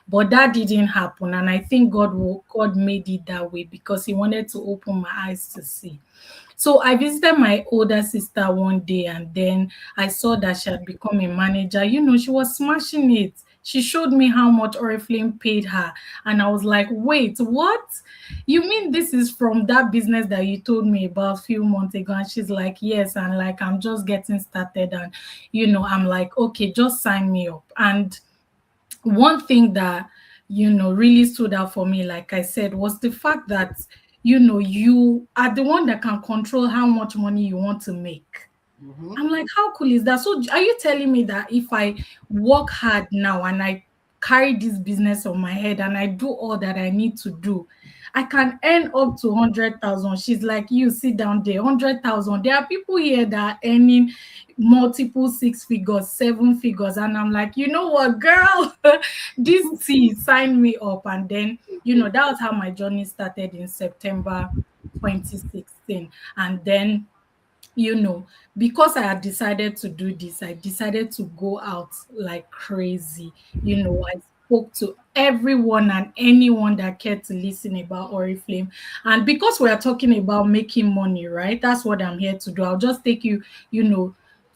But that didn't happen. And I think God made it that way because He wanted to open my eyes to see. So I visited my older sister one day, and then I saw that she had become a manager. She was smashing it. she showed me how much Oriflame paid her. And I was like, wait, what? You mean this is from that business that you told me about a few months ago? And she's like, yes. And like, I'm just getting started. And, I'm like, okay, just sign me up. And one thing that really stood out for me, like I said, was the fact that you are the one that can control how much money you want to make. Mhm. I'm like, how cool is that? So are you telling me that if I work hard now and I carry this business on my head and I do all that I need to do, I can earn up to 100,000? She's like, you sit down there, 100,000. There are people here that are earning multiple six figures, seven figures. And I'm like, you know what, girl, this tea signed me up. And then, that was how my journey started in September 2016. And then because I had decided to do this, I decided to go out like crazy. I spoke to everyone and anyone that cared to listen about Oriflame. And because we are talking about making money, right? That's what I'm here to do. I'll just take you, you know,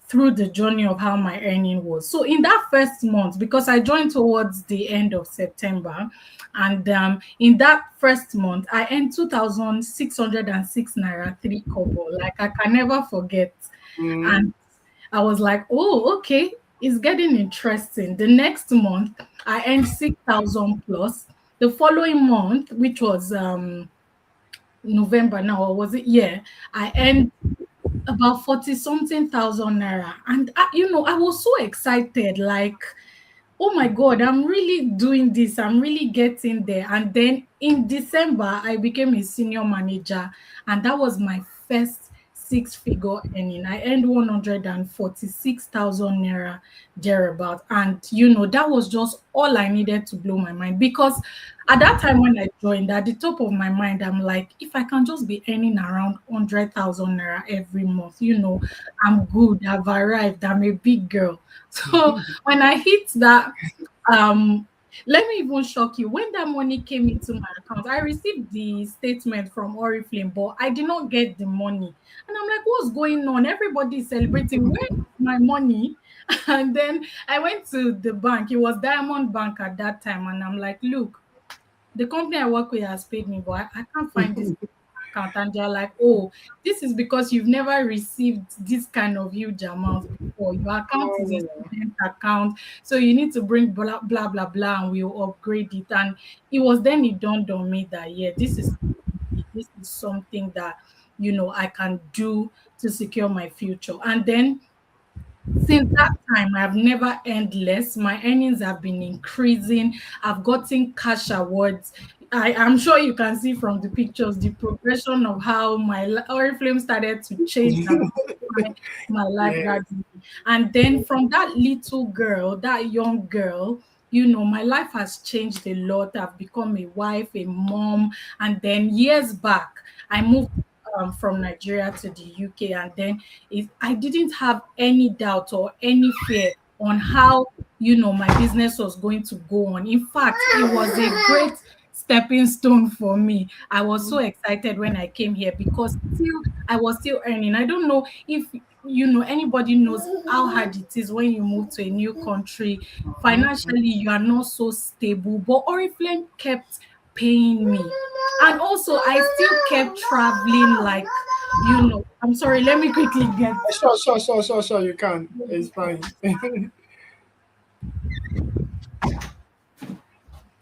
through the journey of how my earning was. So in that first month, because I joined towards the end of September, and in that first month, I earned 2,606 naira, three kobo. Like I can never forget. Mhm. And I was like, oh, okay, it's getting interesting. The next month, I earned 6,000 plus. The following month, which was November now, or was it? Yeah, I earned about 40 something thousand naira. And I was so excited. Like, oh my God, I'm really doing this. I'm really getting there. And then in December, I became a senior manager, and that was my first six-figure earning. I earned 146,000 naira thereabout. And that was just all I needed to blow my mind, because at that time when I joined, at the top of my mind, I'm like, if I can just be earning around 100,000 naira every month, I'm good. I've arrived. I'm a big girl. So when I hit that, um let me even shock you. When that money came into my account, I received the statement from Oriflame, but I did not get the money. And I'm like, what's going on? Everybody is celebrating. Where is my money? And then I went to the bank. It was Diamond Bank at that time. And I'm like, look, the company I work with has paid me, but I can't find this account. And they're like, oh, this is because you've never received this kind of huge amount before. Your account is a Oh. student account, so you need to bring blah blah blah blah, and we'll upgrade it. And it was then it dawned on me that yeah, this is something that I can do to secure my future. And then since that time, I have never earned less. My earnings have been increasing. I've gotten cash awards. I'm sure you can see from the pictures the progression of how my Oriflame started to change and my life Yes. gradually. And then from that little girl, that young girl, my life has changed a lot. I've become a wife, a mom. And then years back, I moved from Nigeria to the UK. And then I didn't have any doubt or any fear on how my business was going to go on. In fact, it was a great stepping stone for me. I was so excited when I came here because I was still earning. I don't know if anybody knows how hard it is when you move to a new country. Mhm. Financially, you are not so stable, but Oriflame kept paying me. And also, I still kept traveling. Like, I'm sorry, let me quickly get. Sure, sure, sure, sure, sure. You can. It's fine.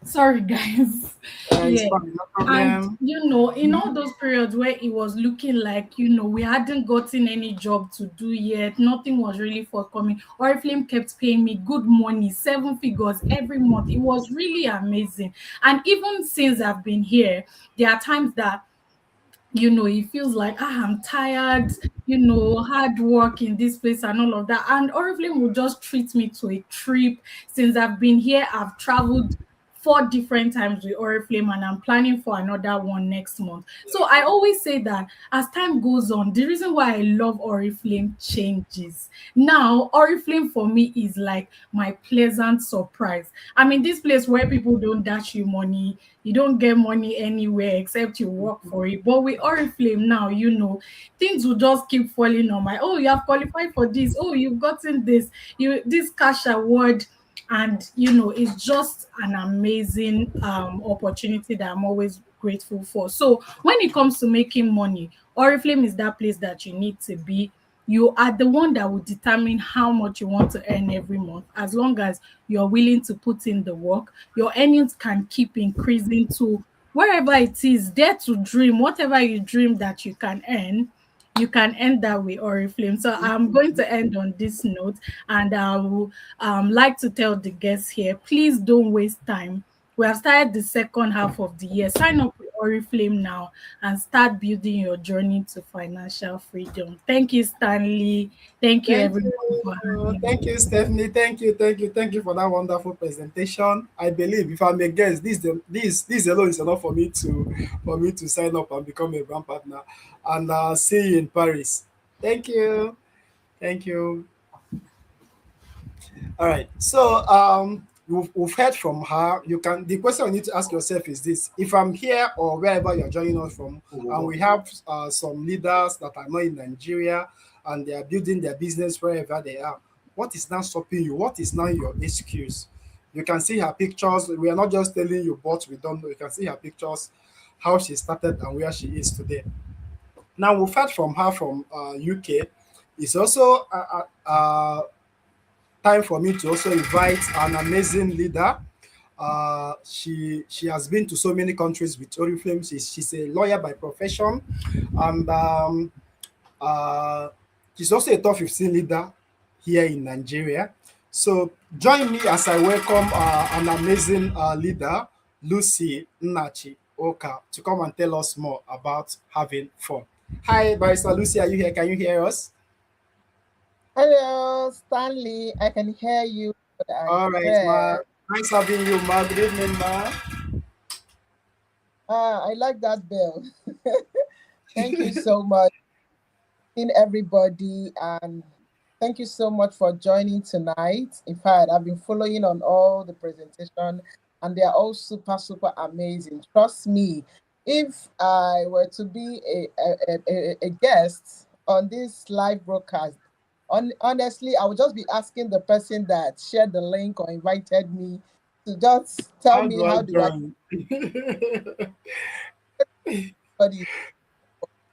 Sorry, guys. It's Yeah. fine. No And problem. in all those periods where it was looking like, we hadn't gotten any job to do yet, nothing was really forthcoming. Oriflame kept paying me good money, seven figures every month. It was really amazing. And even since I've been here, there are times that it feels like I'm tired, hard work in this place and all of that. And Oriflame will just treat me to a trip. Since I've been here, I've traveled four different times with Oriflame, and I'm planning for another one next month. So I always say that as time goes on, the reason why I love Oriflame changes. Now, Oriflame for me is like my pleasant surprise. I mean, this place where people don't dash you money, you don't get money anywhere except you work for it. But with Oriflame now, things will just keep falling on my, oh, you have qualified for this, oh, you've gotten this, this cash award. And it's just an amazing opportunity that I'm always grateful for. So when it comes to making money, Oriflame is that place that you need to be. You are the one that will determine how much you want to earn every month. As long as you're willing to put in the work, your earnings can keep increasing to wherever it is. Dare to dream. Whatever you dream that you can end that way, Oriflame. So I'm going to end on this note, and I will like to tell the guests here, please don't waste time. We have started the second half of the year. Sign up with Oriflame now and start building your journey to financial freedom. Thank you, Stanley. Thank you, Thank everyone, for you. having me. Thank you, Stephanie. Thank you for that wonderful presentation. I believe, if I may guess, this alone is enough for me to sign up and become a brand partner. And see you in Paris. Thank you. Thank you. All right. So we've heard from her. You can the question you need to ask yourself is this: if I'm here or wherever you're joining us from, and we have some leaders that are not in Nigeria and they are building their business wherever they are, what is now stopping you? What is now your excuse? You can see her pictures. We are not just telling you what we don't know. You can see her pictures, how she started and where she is today. Now we've heard from her from UK. It's also time for me to also invite an amazing leader. She has been to so many countries with Oriflame. She's a lawyer by profession, and uh, she's also a top 15 leader here in Nigeria. So join me as I welcome an amazing leader, Lucy Nachi Oka, to come and tell us more about having fun. Hi, Barrister Lucy, are you here? Can you hear us? Hello, Stanley. I can hear you and All right, ma. clear. Nice having you, ma. Good evening, ma. I like that bell. Thank you so much, in everybody, and thank you so much for joining tonight. In fact, I've been following on all the presentation, and they are all super, super amazing. Trust me, if I were to be a guest on this live broadcast, honestly, I would just be asking the person that shared the link or invited me to just tell How me do I how do I join? study,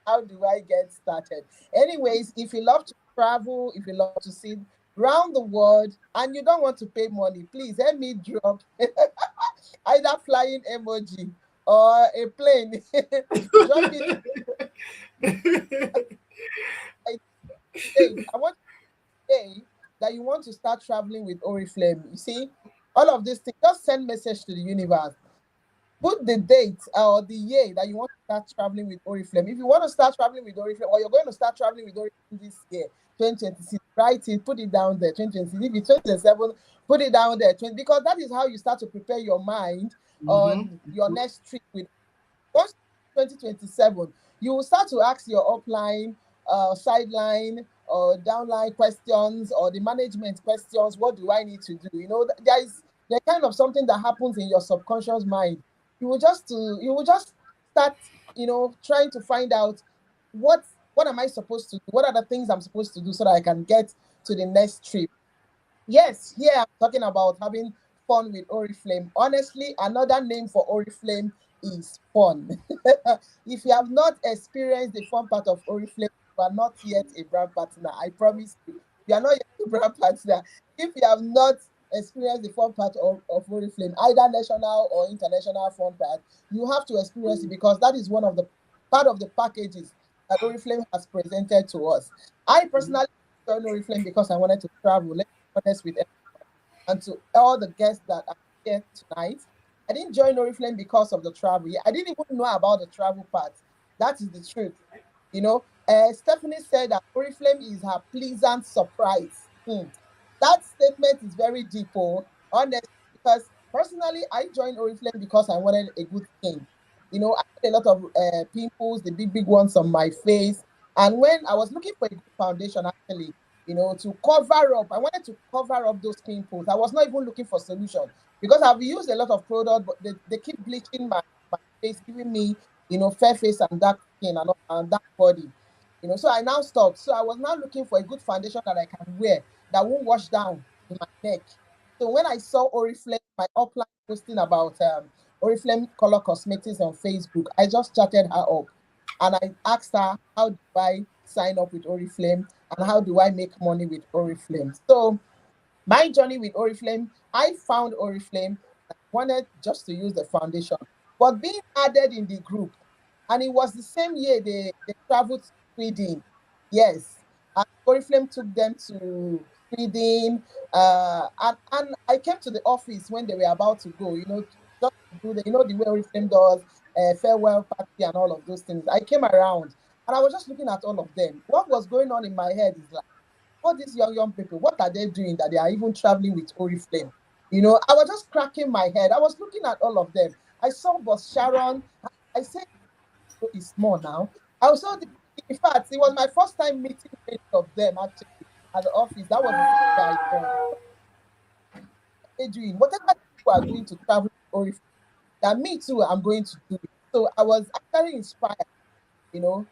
how do I get started? Anyways, if you love to travel, if you love to see round the world and you don't want to pay money, please help me drop either flying emoji or a plane. Drop it. Hey, I want to say that you want to start traveling with Oriflame. You see, all of these things, just send message to the universe. Put the date or the year that you want to start traveling with Oriflame. If you want to start traveling with Oriflame, or you're going to start traveling with Oriflame this year, 2026, write it, put it down there, 2026. If it's 2027, put it down there, 20, because that is how you start to prepare your mind Mm-hmm. on your next trip with once 2027, you will start to ask your upline, sideline, or downline questions, or the management questions. What do I need to do? There kind of something that happens in your subconscious mind. You will just start, trying to find out what what am I supposed to do? What are the things I'm supposed to do so that I can get to the next trip? Yes, here I'm talking about having fun with Oriflame. Honestly, another name for Oriflame is fun. If you have not experienced the fun part of Oriflame, you are not yet a brand partner. I promise you. You are not yet a brand partner. If you have not experienced the fun part of Oriflame, either national or international fun part, you have to experience it because that is one of the part of the packages that Oriflame has presented to us. I personally joined Oriflame because I wanted to travel. Let's be honest with and to all the guests that are here tonight. I didn't join Oriflame because of the travel. Yeah, I didn't even know about the travel part. That is the truth. Stephanie said that Oriflame is her pleasant surprise. That statement is very deep, honest, because personally, I joined Oriflame because I wanted a good skin. I had a lot of pimples, the big, big ones on my face. And when I was looking for a good foundation, actually, to cover up. I wanted to cover up those pimples. I was not even looking for solution because I've used a lot of product, but they keep bleaching my face, giving me, fair face and dark skin and dark body. So I now stopped. So I was now looking for a good foundation that I can wear that won't wash down in my neck. So when I saw Oriflame, my upline posting about Oriflame Color Cosmetics on Facebook, I just chatted her up and I asked her, how do I sign up with Oriflame and how do I make money with Oriflame? So my journey with Oriflame, I found Oriflame. I wanted just to use the foundation, but being added in the group, and it was the same year they traveled to Sweden. Yes, and Oriflame took them to Sweden, and I came to the office when they were about to go. Just to do the way Oriflame does farewell party and all of those things. I came around and I was just looking at all of them. What was going on in my head is like, all these young people, what are they doing that they are even traveling with Oriflame? I was just cracking my head. I was looking at all of them. I saw Boss Sharon. I said, oh, it's more now. I was so, in fact, it was my first time meeting many of them actually at the office. That was the same guy. They're doing whatever people are doing to travel with Oriflame. That me too, I'm going to do it. So I was actually inspired, you know,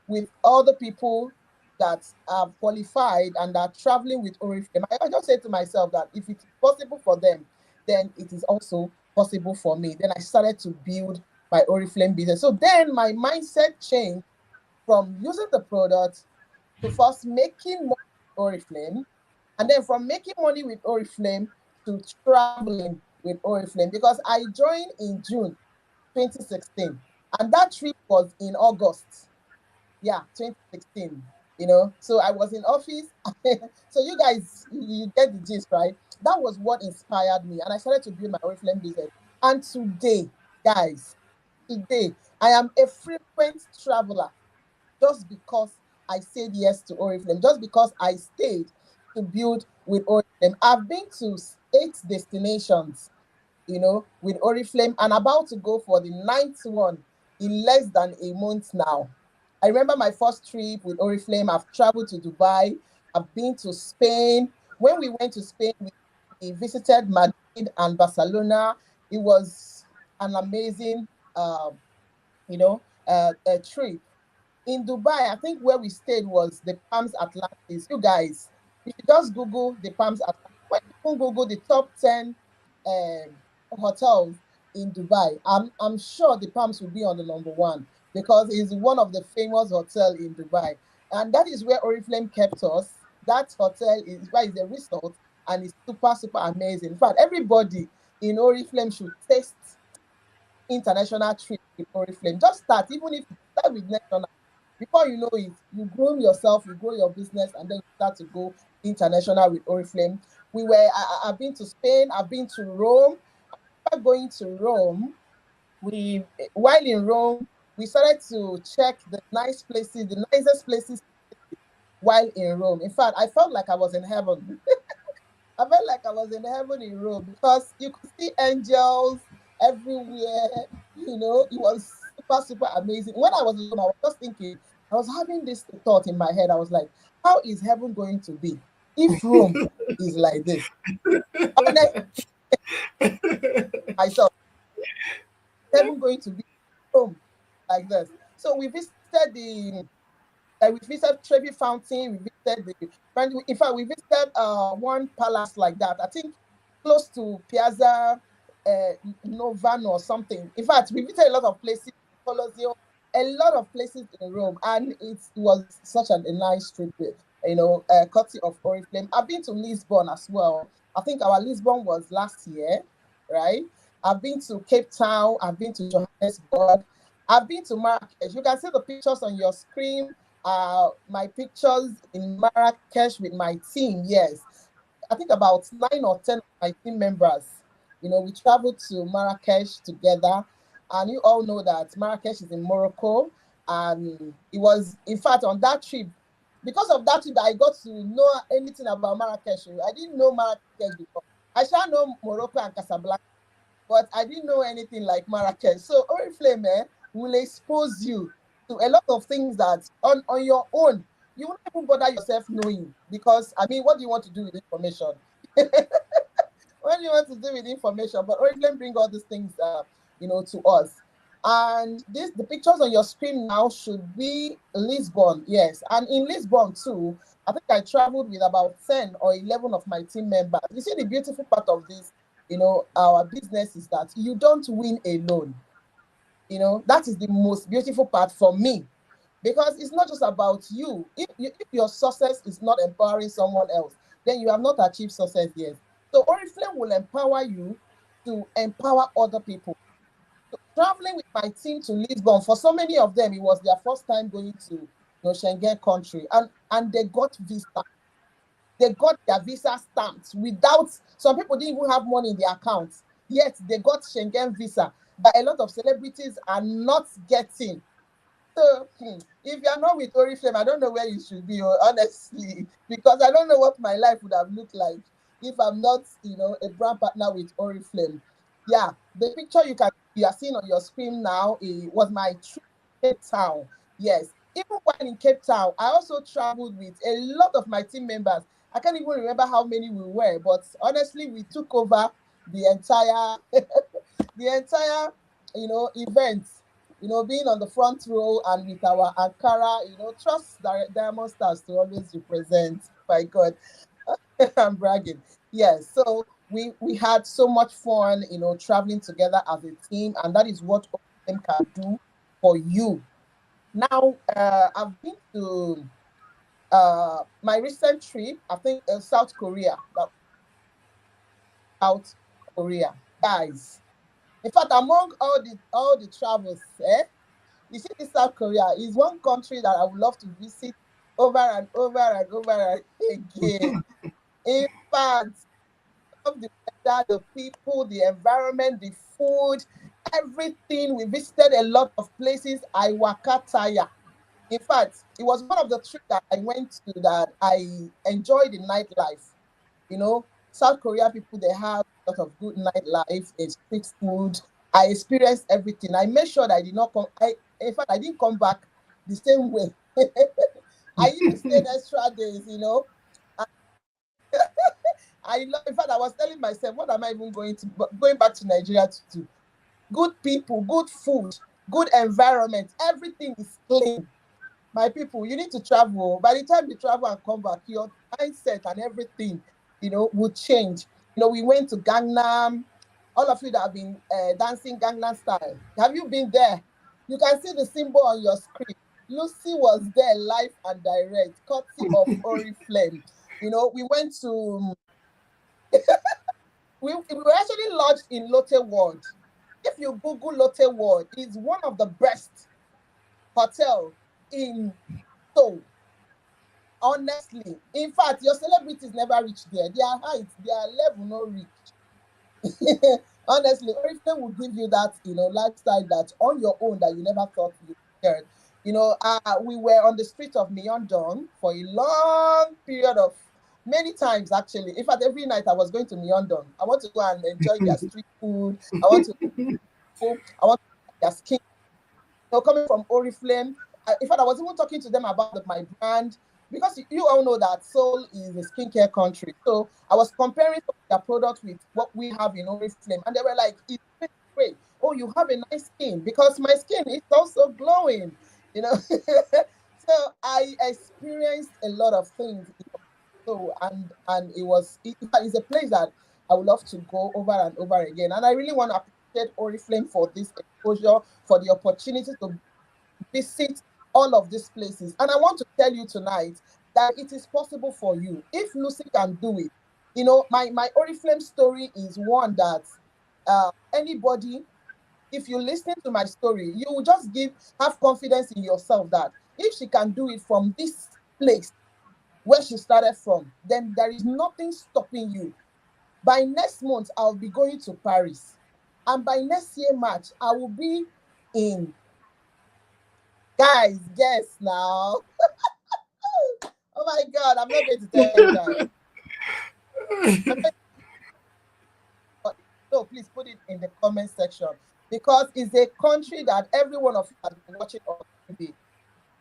with all the people that are qualified and are traveling with Oriflame. I just said to myself that if it is possible for them, then it is also possible for me. Then I started to build my Oriflame business. So then my mindset changed from using the product to first making money with Oriflame, and then from making money with Oriflame to traveling with Oriflame, because I joined in June 2016 and that trip was in August. Yeah, 2016. So I was in office. So you guys, you get the gist, right? That was what inspired me, and I started to build my Oriflame business. And today, guys, today I am a frequent traveler just because I said yes to Oriflame, just because I stayed to build with Oriflame. I've been to 8 destinations, with Oriflame, and about to go for the ninth one in less than a month now. I remember my first trip with Oriflame. I've traveled to Dubai. I've been to Spain. When we went to Spain, we visited Madrid and Barcelona. It was an amazing, a trip. In Dubai, I think where we stayed was the Palms Atlantis. You guys, you should just Google the Palms Atlantis. When you Google the top 10 hotels in Dubai, I'm sure the Palms will be on the number one because it's one of the famous hotel in Dubai. And that is where Oriflame kept us. That hotel is a resort and it's super, super amazing. In fact, everybody in Oriflame should taste international trip with Oriflame. Just start, even if you start with national. Before you know it, you groom yourself, you grow your business, and then you start to go international with Oriflame. I've been to Spain, I've been to Rome. After going to Rome, while in Rome, we started to check the nice places, the nicest places while in Rome. In fact, I felt like I was in heaven. I felt like I was in heaven in Rome because you could see angels everywhere. It was super, super amazing. When I was in Rome, I was just thinking, I was having this thought in my head. I was like, how is heaven going to be if Rome is like this? Honestly, myself, heaven going to be Rome like this. So we visited we visited Trevi Fountain. We visited in fact, we visited one palace like that. I think close to Piazza uh, Novan or something. In fact, we visited a lot of places, Colosseum, a lot of places in Rome, and it was such a nice trip. Courtesy of Oriflame. I've been to Lisbon as well. I think our Lisbon was last year, right? I've been to Cape Town. I've been to Johannesburg. I've been to Marrakesh. You can see the pictures on your screen, my pictures in Marrakesh with my team. Yes, I think about 9 or 10 of my team members. We traveled to Marrakesh together, and you all know that Marrakesh is in Morocco. And it was, in fact, on that trip, because of that trip, I got to know anything about Marrakesh. I didn't know Marrakesh before. I shall know Morocco and Casablanca, but I didn't know anything like Marrakesh. So Oriflame will expose you to a lot of things that on your own you won't even bother yourself knowing, because I mean, what do you want to do with information? What do you want to do with information? But Oriflame bring all these things to us. And the pictures on your screen now should be Lisbon, yes. And in Lisbon too, I think I traveled with about 10 or 11 of my team members. You see, the beautiful part of this, our business is that you don't win alone. That is the most beautiful part for me, because it's not just about you. If your success is not empowering someone else, then you have not achieved success yet. So Oriflame will empower you to empower other people. So traveling with my team to Lisbon, for so many of them, it was their first time going to Schengen country, and they got visa. They got their visa stamped without. Some people didn't even have money in their accounts, yet they got Schengen visa that a lot of celebrities are not getting. So if you're not with Oriflame, I don't know where you should be, honestly, because I don't know what my life would have looked like if I'm not, a brand partner with Oriflame. Yeah, the picture you are seeing on your screen now, was my trip to Cape Town. Yes, even while in Cape Town, I also traveled with a lot of my team members. I can't even remember how many we were, but honestly, we took over the entire the entire event, being on the front row and with our Ankara, trust Diamond Stars to always represent. My God, I'm bragging. Yes, so we had so much fun, traveling together as a team, and that is what them can do for you. Now, I've been to my recent trip, I think, South Korea. South Korea, guys. In fact, among all the travels, you see, this South Korea is one country that I would love to visit over and over and over again. In fact, of the weather, the people, the environment, the food, everything. We visited a lot of places. I wakataya. In fact, it was one of the trips that I went to that I enjoyed the nightlife. South Korea people, they have a lot of good nightlife, street food. I experienced everything. I made sure that I did not come. In fact, I didn't come back the same way. I even stayed extra days. In fact, I was telling myself, what am I even going back to Nigeria to do? Good people, good food, good environment. Everything is clean. My people, you need to travel. By the time you travel and come back, your mindset and everything, will change. We went to Gangnam. All of you that have been dancing Gangnam style, have you been there? You can see the symbol on your screen. Lucy was there live and direct, courtesy of Oriflame. We went to, we were actually lodged in Lotte World. If you Google Lotte World, it's one of the best hotel in Seoul. Honestly, in fact, your celebrities never reach there. Their height, their level no reach. Honestly, Oriflame will give you that, lifestyle that on your own that you never thought you cared. We were on the street of Myeongdong for a long period of many times actually. In fact, every night I was going to Myeongdong. I want to go and enjoy their street food. I want their skin. Coming from Oriflame. In fact, I was even talking to them about my brand, because you all know that Seoul is a skincare country. So I was comparing some of their products with what we have in Oriflame, and they were like, "It's really great. Oh, you have a nice skin," because my skin is also glowing. So I experienced a lot of things. So and it's a place that I would love to go over and over again. And I really want to appreciate Oriflame for this exposure, for the opportunity to visit all of these places. And I want to tell you tonight that it is possible for you. If Lucy can do it, my Oriflame story is one that anybody, if you listen to my story, you will just have confidence in yourself that if she can do it from this place where she started from, then there is nothing stopping you. By next month, I'll be going to Paris. And by next year, March, I will be in. Guys, guess now. Oh my God, I'm not going to tell you guys. So please put it in the comment section, because it's a country that every one of you has been watching on TV.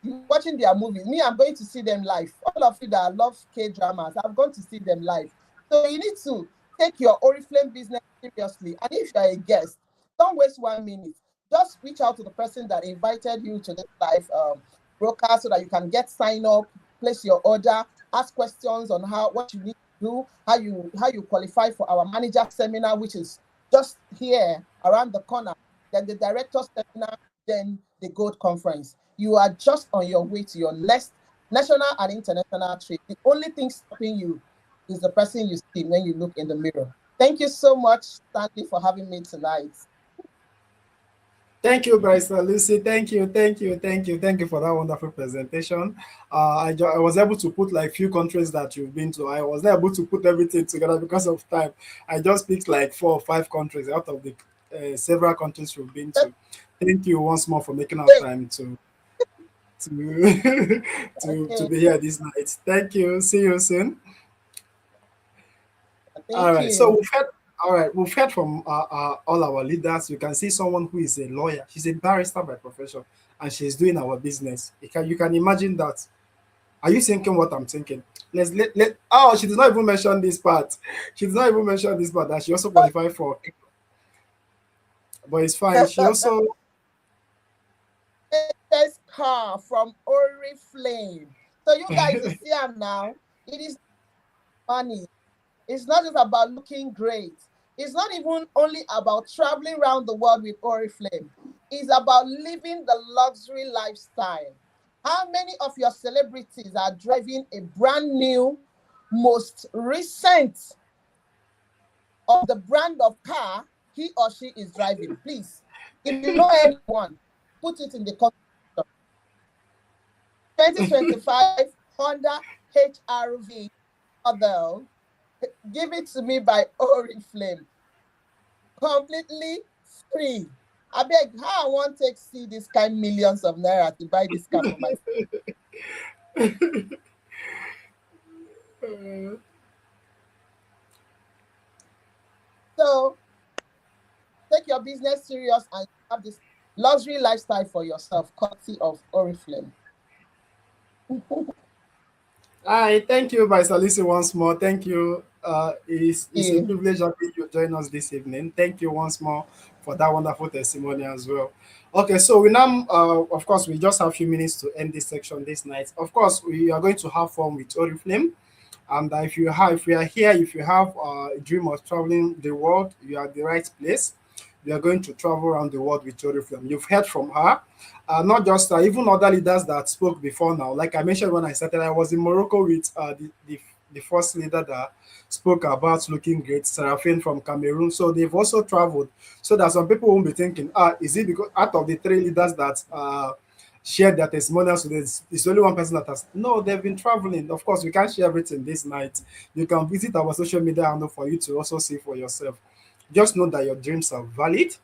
You're watching their movies. Me, I'm going to see them live. All of you that love K-dramas, I'm going to see them live. So you need to take your Oriflame business seriously. And if you're a guest, don't waste 1 minute. just reach out to the person that invited you to this live broadcast so that you can get sign up, place your order, ask questions on how what you need to do, how you qualify for our manager seminar, which is just here around the corner. Then the director seminar, then the Gold Conference. You are just on your way to your next national and international trip. The only thing stopping you is the person you see when you look in the mirror. Thank you so much, Stanley, for having me tonight. Thank you, Barrister Lucy. Thank you for that wonderful presentation. I was able to put like few countries that you've been to. I was not able to put everything together because of time. I just picked like 4 or 5 countries out of the several countries you've been to. Thank you once more for making our time to to Okay, be here this night. Thank you. See you soon. All thank right. So you. we've heard. All right. We've heard from all our leaders. You can see someone who is a lawyer. She's a barrister by profession, and she's doing our business. You can imagine that. Are you thinking what I'm thinking? Let. Oh, she did not even mention this part. She did not even mention this part that she also qualified for. But it's fine. She also. Latest car from Oriflame. So you guys, you see them now. It is money. It's not just about looking great. It's not even only about traveling around the world with Oriflame. It's about living the luxury lifestyle. How many of your celebrities are driving a brand new, most recent of the brand of car he or she is driving? Please, if you know anyone, put it in the comment section. 2025 Honda HRV model. Give it to me by Oriflame. Completely free. I beg, how I want to see this kind millions of naira to buy this car for myself. So take your business serious and have this luxury lifestyle for yourself, courtesy of Oriflame. Hi, thank you, Vice Alice, once more. Thank you. It's a Yeah. privilege having you join us this evening. Thank you once more for that wonderful testimony as well. Okay, so we now, of course, we just have a few minutes to end this section this night. Of course, we are going to have fun with Oriflame. And if you are here, if you have a dream of traveling the world, you are at the right place. We are going to travel around the world with Oriflame. You've heard from her, not just even other leaders that spoke before now. Like I mentioned when I started, I was in Morocco with the first leader that spoke about looking great, Seraphine from Cameroon. So they've also traveled. So that some people won't be thinking, is it because out of the 3 leaders that shared their testimonials, so there's only one person that has no, they've been traveling. Of course, we can't share everything this night. You can visit our social media handle for you to also see for yourself. Just know that your dreams are valid.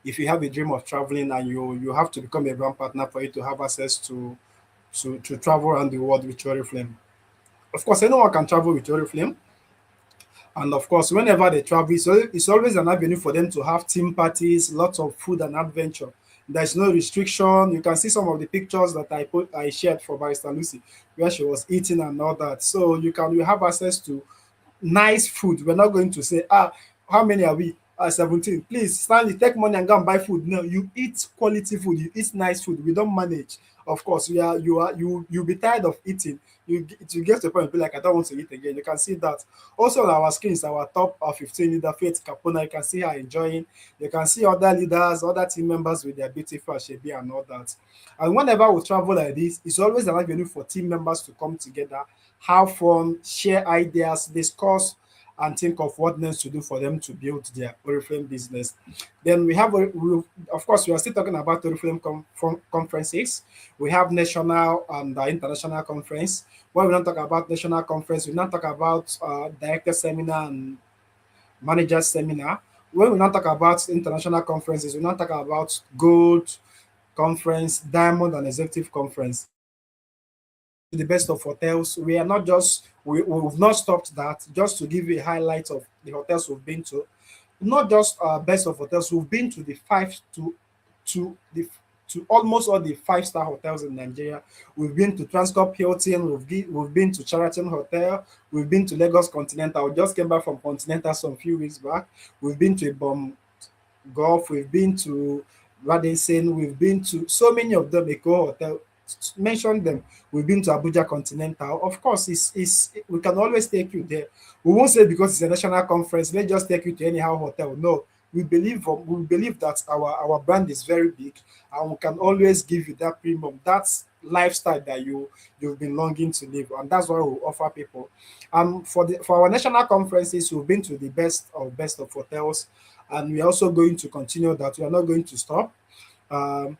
If you have a dream of traveling and you have to become a brand partner for you to have access to travel around the world with Oriflame. Of course, anyone can travel with Oriflame. And of course, whenever they travel, it's always an avenue for them to have team parties, lots of food and adventure. There's no restriction. You can see some of the pictures that I shared for Barrister Lucy, where she was eating and all that. So you have access to nice food. We're not going to say, how many are we? 17. Please, Stanley, take money and go and buy food. No, you eat quality food, you eat nice food. We don't manage. Of course, you'll be tired of eating. You get to a point and be like, I don't want to eat again. You can see that. Also on our screens, our top 15 leader, Faith Capona, you can see her enjoying. You can see other leaders, other team members with their beautiful Shebi and all that. And whenever we travel like this, it's always an avenue for team members to come together, have fun, share ideas, discuss, and think of what needs to do for them to build their Oriflame business. Then of course, we are still talking about Oriflame conferences. We have national and international conference. When we don't talk about national conference, we don't talk about director seminar and manager seminar. When we don't talk about international conferences, we don't talk about gold conference, diamond, and executive conference. The best of hotels. We are not just we've not stopped that. Just to give you a highlight of the hotels we've been to, not just best of hotels. We've been to the five to the to almost all the five-star hotels in Nigeria. We've been to Transcorp Hilton. We've been to Sheraton Hotel. We've been to Lagos Continental. We just came back from Continental some few weeks back. We've been to Gulf, we've been to Radisson, we've been to so many of them, Eco Hotel, mention them. We've been to Abuja Continental. Of course, it's we can always take you there. We won't say because it's a national conference, let's just take you to anyhow hotel. No, we believe that our brand is very big, and we can always give you that premium, that's lifestyle that you've been longing to live, and that's what we offer people. For our national conferences, we've been to the best of hotels, and we're also going to continue that. We are not going to stop. Um,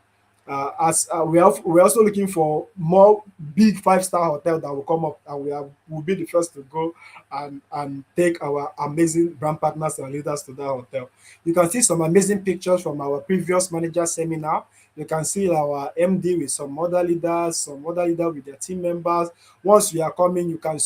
as we're also looking for more big five-star hotel that will come up, and will be the first to go and take our amazing brand partners and leaders to that hotel. You can see some amazing pictures from our previous manager seminar. You can see our MD with some other leaders with their team members. Once we are coming, you can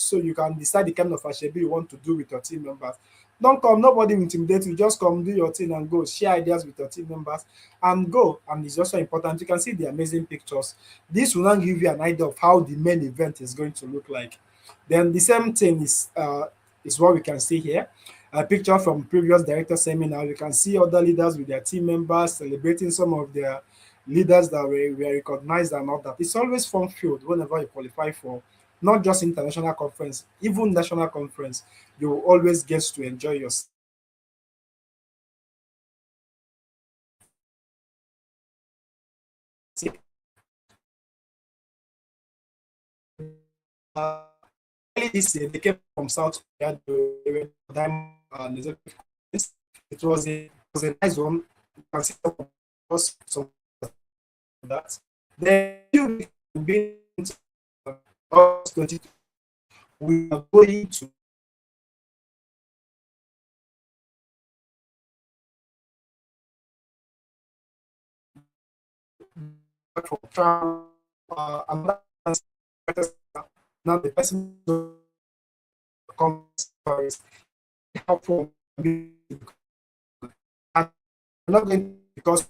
decide the kind of ashebe you want to do with your team members. Don't come, nobody will intimidate you. Just come, do your thing, and go. Share ideas with your team members and go. And it's also important. You can see the amazing pictures. This will now give you an idea of how the main event is going to look like. Then the same thing is what we can see here. A picture from previous director seminar. You can see other leaders with their team members celebrating some of their leaders that were recognized and all that. It's always fun filled whenever you qualify for not just international conference, even national conference. You will always get to enjoy yourself. Uh, Early this year, they came from South Korea. They were Diamond Executive Conference. It was a nice one. You can see some of that. Then few weeks been to August 2022, we are going to for travel. Another now the person comes helpful. I'm not going because